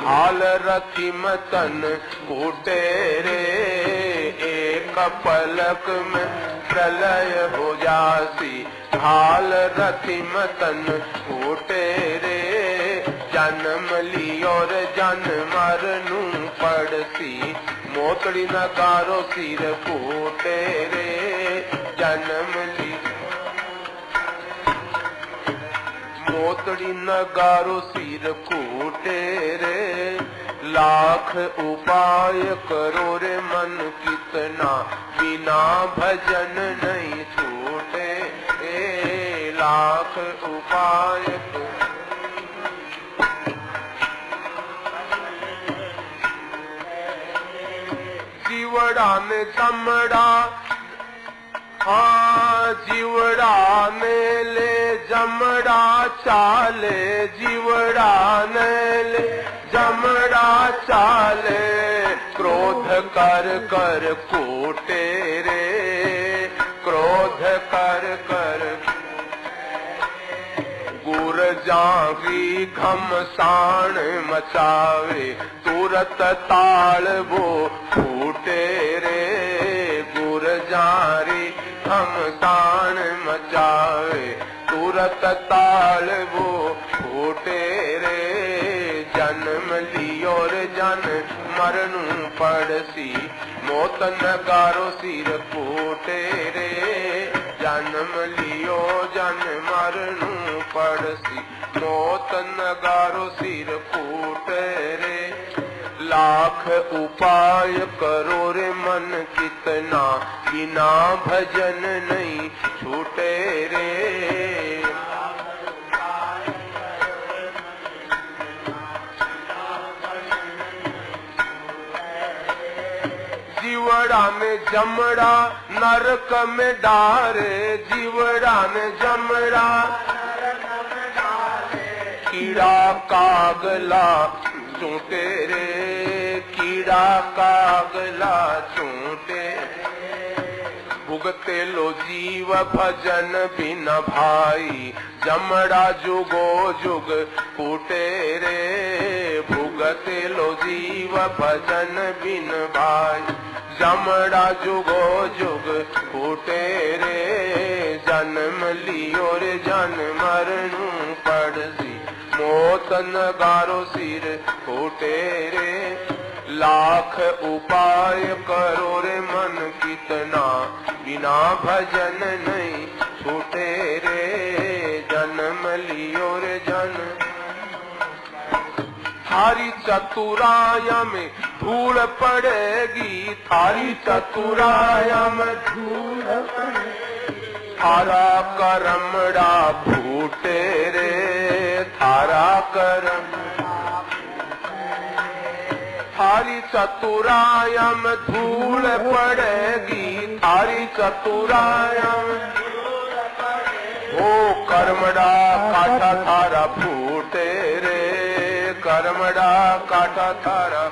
हाल रथी मतन कूटे रे। एक पलक में प्रलय हो जासी, हाल रथी मतन कूटे रे। जन्म लियो रे जन मरनू पड़सी, मोतड़ी नगारो सिर फूटे रे। जन्म लियो मोतड़ी नगारो सिर फूटे रे। लाख उपाय करो रे मन कितना, बिना भजन नहीं छूटे रे। लाख उपाय जीवड़ा ने चमड़ा, हाँ जीवड़ा ने ले जमड़ा चाले, जीवड़ा ने ले जमड़ा चाले। क्रोध कर कर कूटे रे, क्रोध कर कर गुर जागी घमसान मचावे, तुरत ताल वो फूटे रे। गुर जारी घमसान मचावे, तुरत ताल वो फूटे रे। जन्म लियो रे जन मरनू पड़सी, मौत नगारो सिर फूटे रे। जन्म लियो जन मरनू पड़सी, मौत नगारो सिर फूटे रे। लाख उपाय करो रे मन कितना, बिना भजन नहीं छूटे रे। जीवड़ा में जमड़ा नरक में डारे, जीवड़ा में जमड़ा कीड़ा कागला चूटे रे। कीड़ा कागला चूटे, भुगते लो जीव भजन बिन भाई, जमड़ा जुगो जुग फूटे रे। भुगते लो जीव भजन बिन भाई, जमड़ा जुगो जुग फूटे रे। जन्म लियो रे जन मरनू पड़सी, मौत नगारो सिर फूटे रे। लाख उपाय करो रे मन कितना, बिना भजन नहीं छूटे रे। जन्म लियो रे जन थारी चतुराय में धूल पड़ेगी, थारी चतुराय में धूल पड़ेगी। थारा करमड़ा फूटे रे, थारा करम थारी चतुराय में धूल पड़ेगी, थारी चतुराय में ओ कर्मड़ा काटा थारा फूटे रे, कर्मड़ा काटा थारा।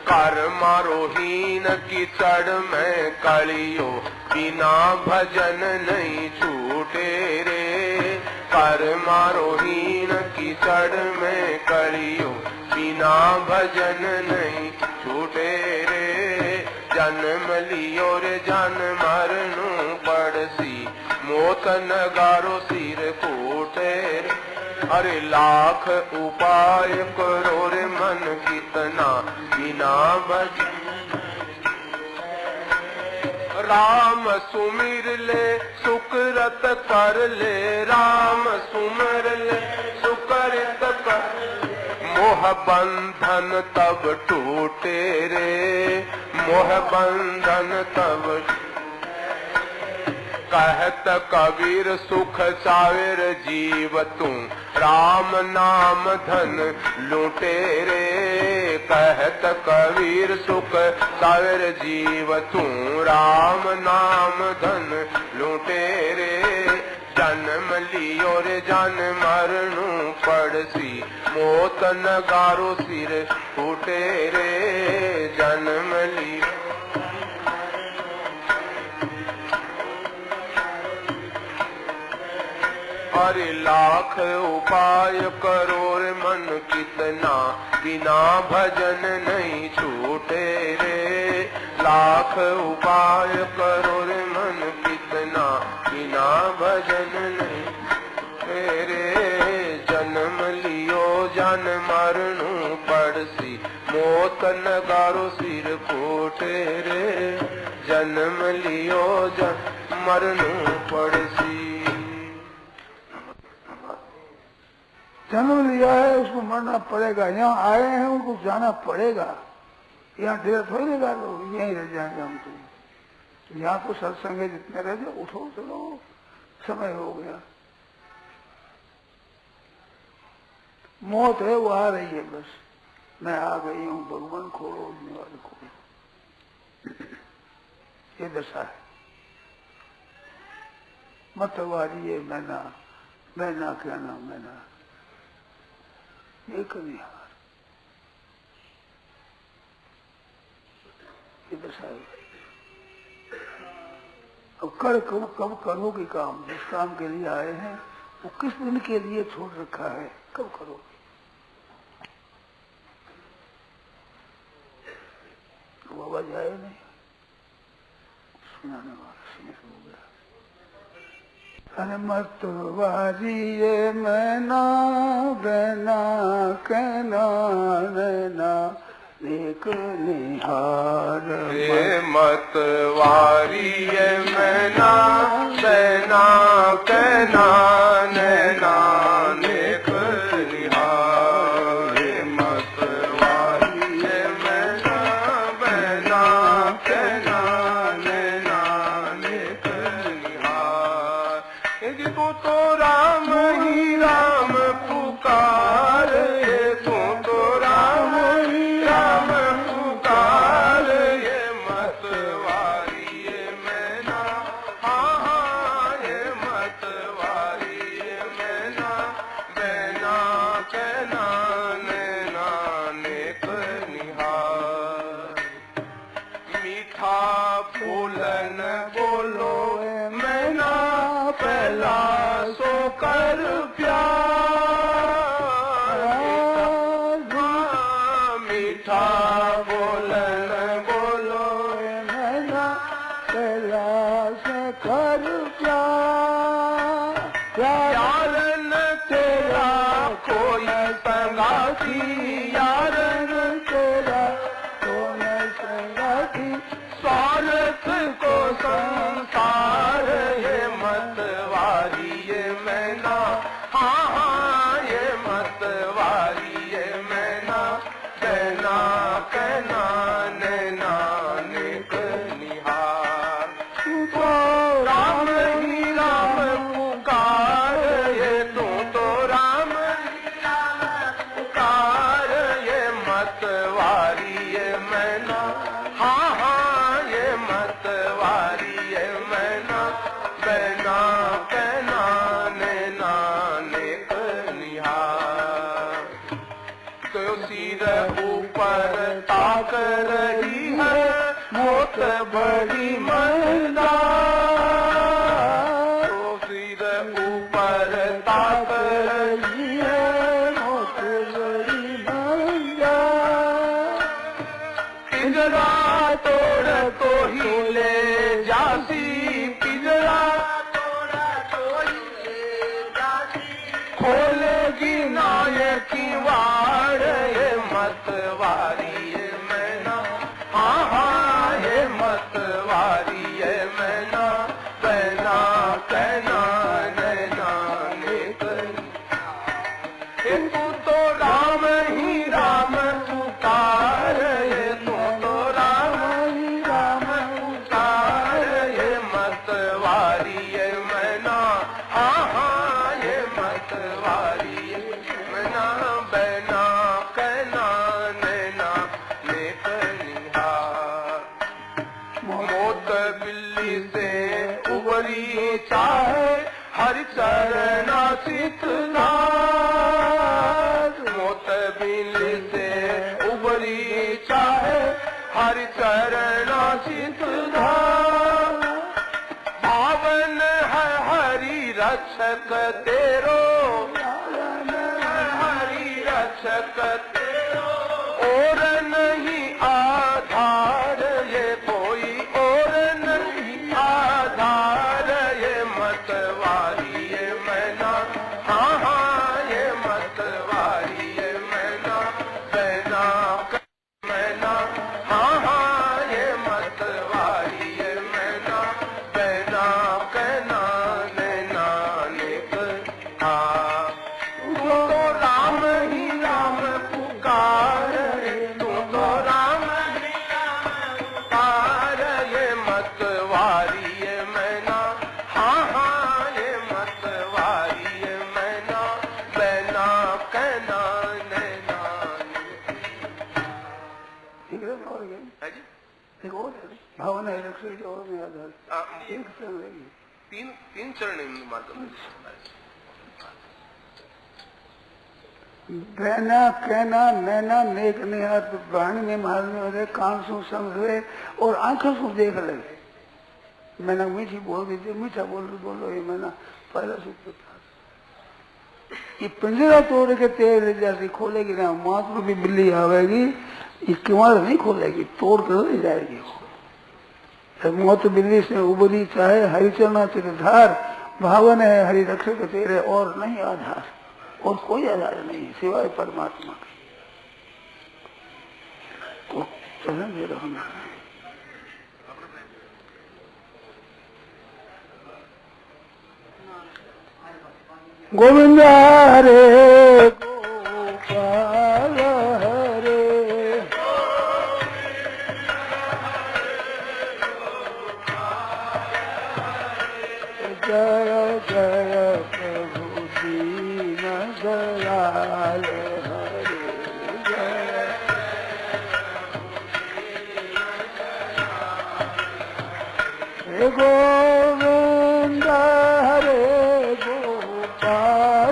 कर्मारोहीन कीचड़ में कलियो, बिना भजन नहीं छूटे रे। कर्मारोहीन कीचड़ में कलियो, बिना भजन नहीं छूटे रे। जन्म लियो रे जन मरनु पड़सी, मोत नगारो सिर फूटे रे। अरे लाख उपाय करो रे मन कितना, बिना भजन। राम सुमिर ले सुकृत कर ले, राम सुमिर ले सुकृत कर। मोह बंधन तब टूटे रे, मोह बंधन तब। कहत कबीर सुख सावेर जीव तू, राम नाम धन लूटे रे। कहत कबीर सुख सावेर जीव तू, राम नाम धन लूटे रे। जन्म लियो रे जन मरनु पड़सी, मोत नगारो सिर फूटे रे। जन्म लियो अरे लाख उपाय करो रे मन कितना, बिना भजन नहीं छूटे रे। लाख उपाय करो रे मन कितना, बिना भजन नहीं रे। जन्म लियो जन मरनु पड़सी, मोत नगारो सिर फूटे रे। जन्म लियो जन मरनु पड़सी। जन्म लिया है उसको मरना पड़ेगा, यहाँ आए हैं उनको जाना पड़ेगा। यहाँ देर थोड़ी लगा लो, यहीं रह जाएंगे हम तो। यहाँ तो सत्संग है, जितने रह जाओ, उठो चलो, समय हो गया। मौत है वो आ रही है, बस मैं आ गई हूँ, भगवान खोलो धन्यवाद खोलो। ये दशा है। मतवारी है मैना, मैना कहना मैना, एक निहार। ये दशा है। अब कब करोगे काम? जिस काम के लिए आए हैं वो किस दिन के लिए छोड़ रखा है, कब करोगे? वो आवाज आए नहीं, सुनाने वाला समय हो गया। अरे मतवारी ये मैना बना कहना नैना एक निहार। ये मतवारी ये मैना बना कहना नैना एक निहार। ये मतवारी ये मैना बना कहना नैना एक निहार। तू तो राम ही राम पुकार, तू तो राम ही राम पुकार। ये मतवारी ये मैना, हाँ हाँ ये मतवारी ये मैना बना कहना नैना नेक निहार। मीठा बोलन बोलो मैना पहला सो कर प्यार। मीठा बोलन बोलो मैना पहला से कर प्यार। यारन तेरा कोई संगाती, यारन जासी पिजरा खोलेगी नायकी वाड़ ये मतवारी ये मैना हाँ हाँ ये मतवारी ये मैना कहना कहना नैना तू तो राम ही राम पुकार ये तू तो राम ही राम पुकार ये मतवारी ये मैना हाँ हाँ ये मतवारी ये मैना बैना कहना नैना नेक निहार मौत बिल्ली से उबरी चाहे हर चरना शीतलार मौत बिल्ली से उबरी चाहे हर चरना शीतलार पावन है हरि रक्षक तेरो हरि रक्षक तेरो और नहीं आधार ये कोई और नहीं आधार ये मतवारी ये मैना हाँ हाँ ये मतवारी ये मैना कहना मैना हाँ हाँ ये मतवारी ये मैना कहना कहना नैना नेक हाँ तू तो राम ही राम पुकार तू तो राम ही राम पुकार ये मतवारी ये मैना हाँ हाँ ये मतवारी ये मैना बैना कहना नैना ठीक है और है जी एक और है भावना है रक्षक और में आधार एक संग रहेगी तीन चरण मार्ग बहना कहना नैना नेक निहार वाणी में मारने वाले कान सु समझे और आंखों से देख लगे मैंने मीठी बोल दी थी मीठा बोलो ये मैंने पहला सूत्र था ये पिंजरा तोड़ के तेरे जैसे खोलेगी ना मात्र भी बिल्ली आवेगी ये किवाड़ नहीं खोलेगी तोड़ कर ले जाएगी मौत बिल्ली से उबरी चाहे हरिचरणा तेरे धार भावन है हरि रक्षक तेरे और नहीं आधार और कोई आधार नहीं सिवाय परमात्मा को चलन दे रहा गोविंद हरे गोपाल हरे जय जय प्रभु दीन दयाल हरे जय गोविंद हरे गोपाल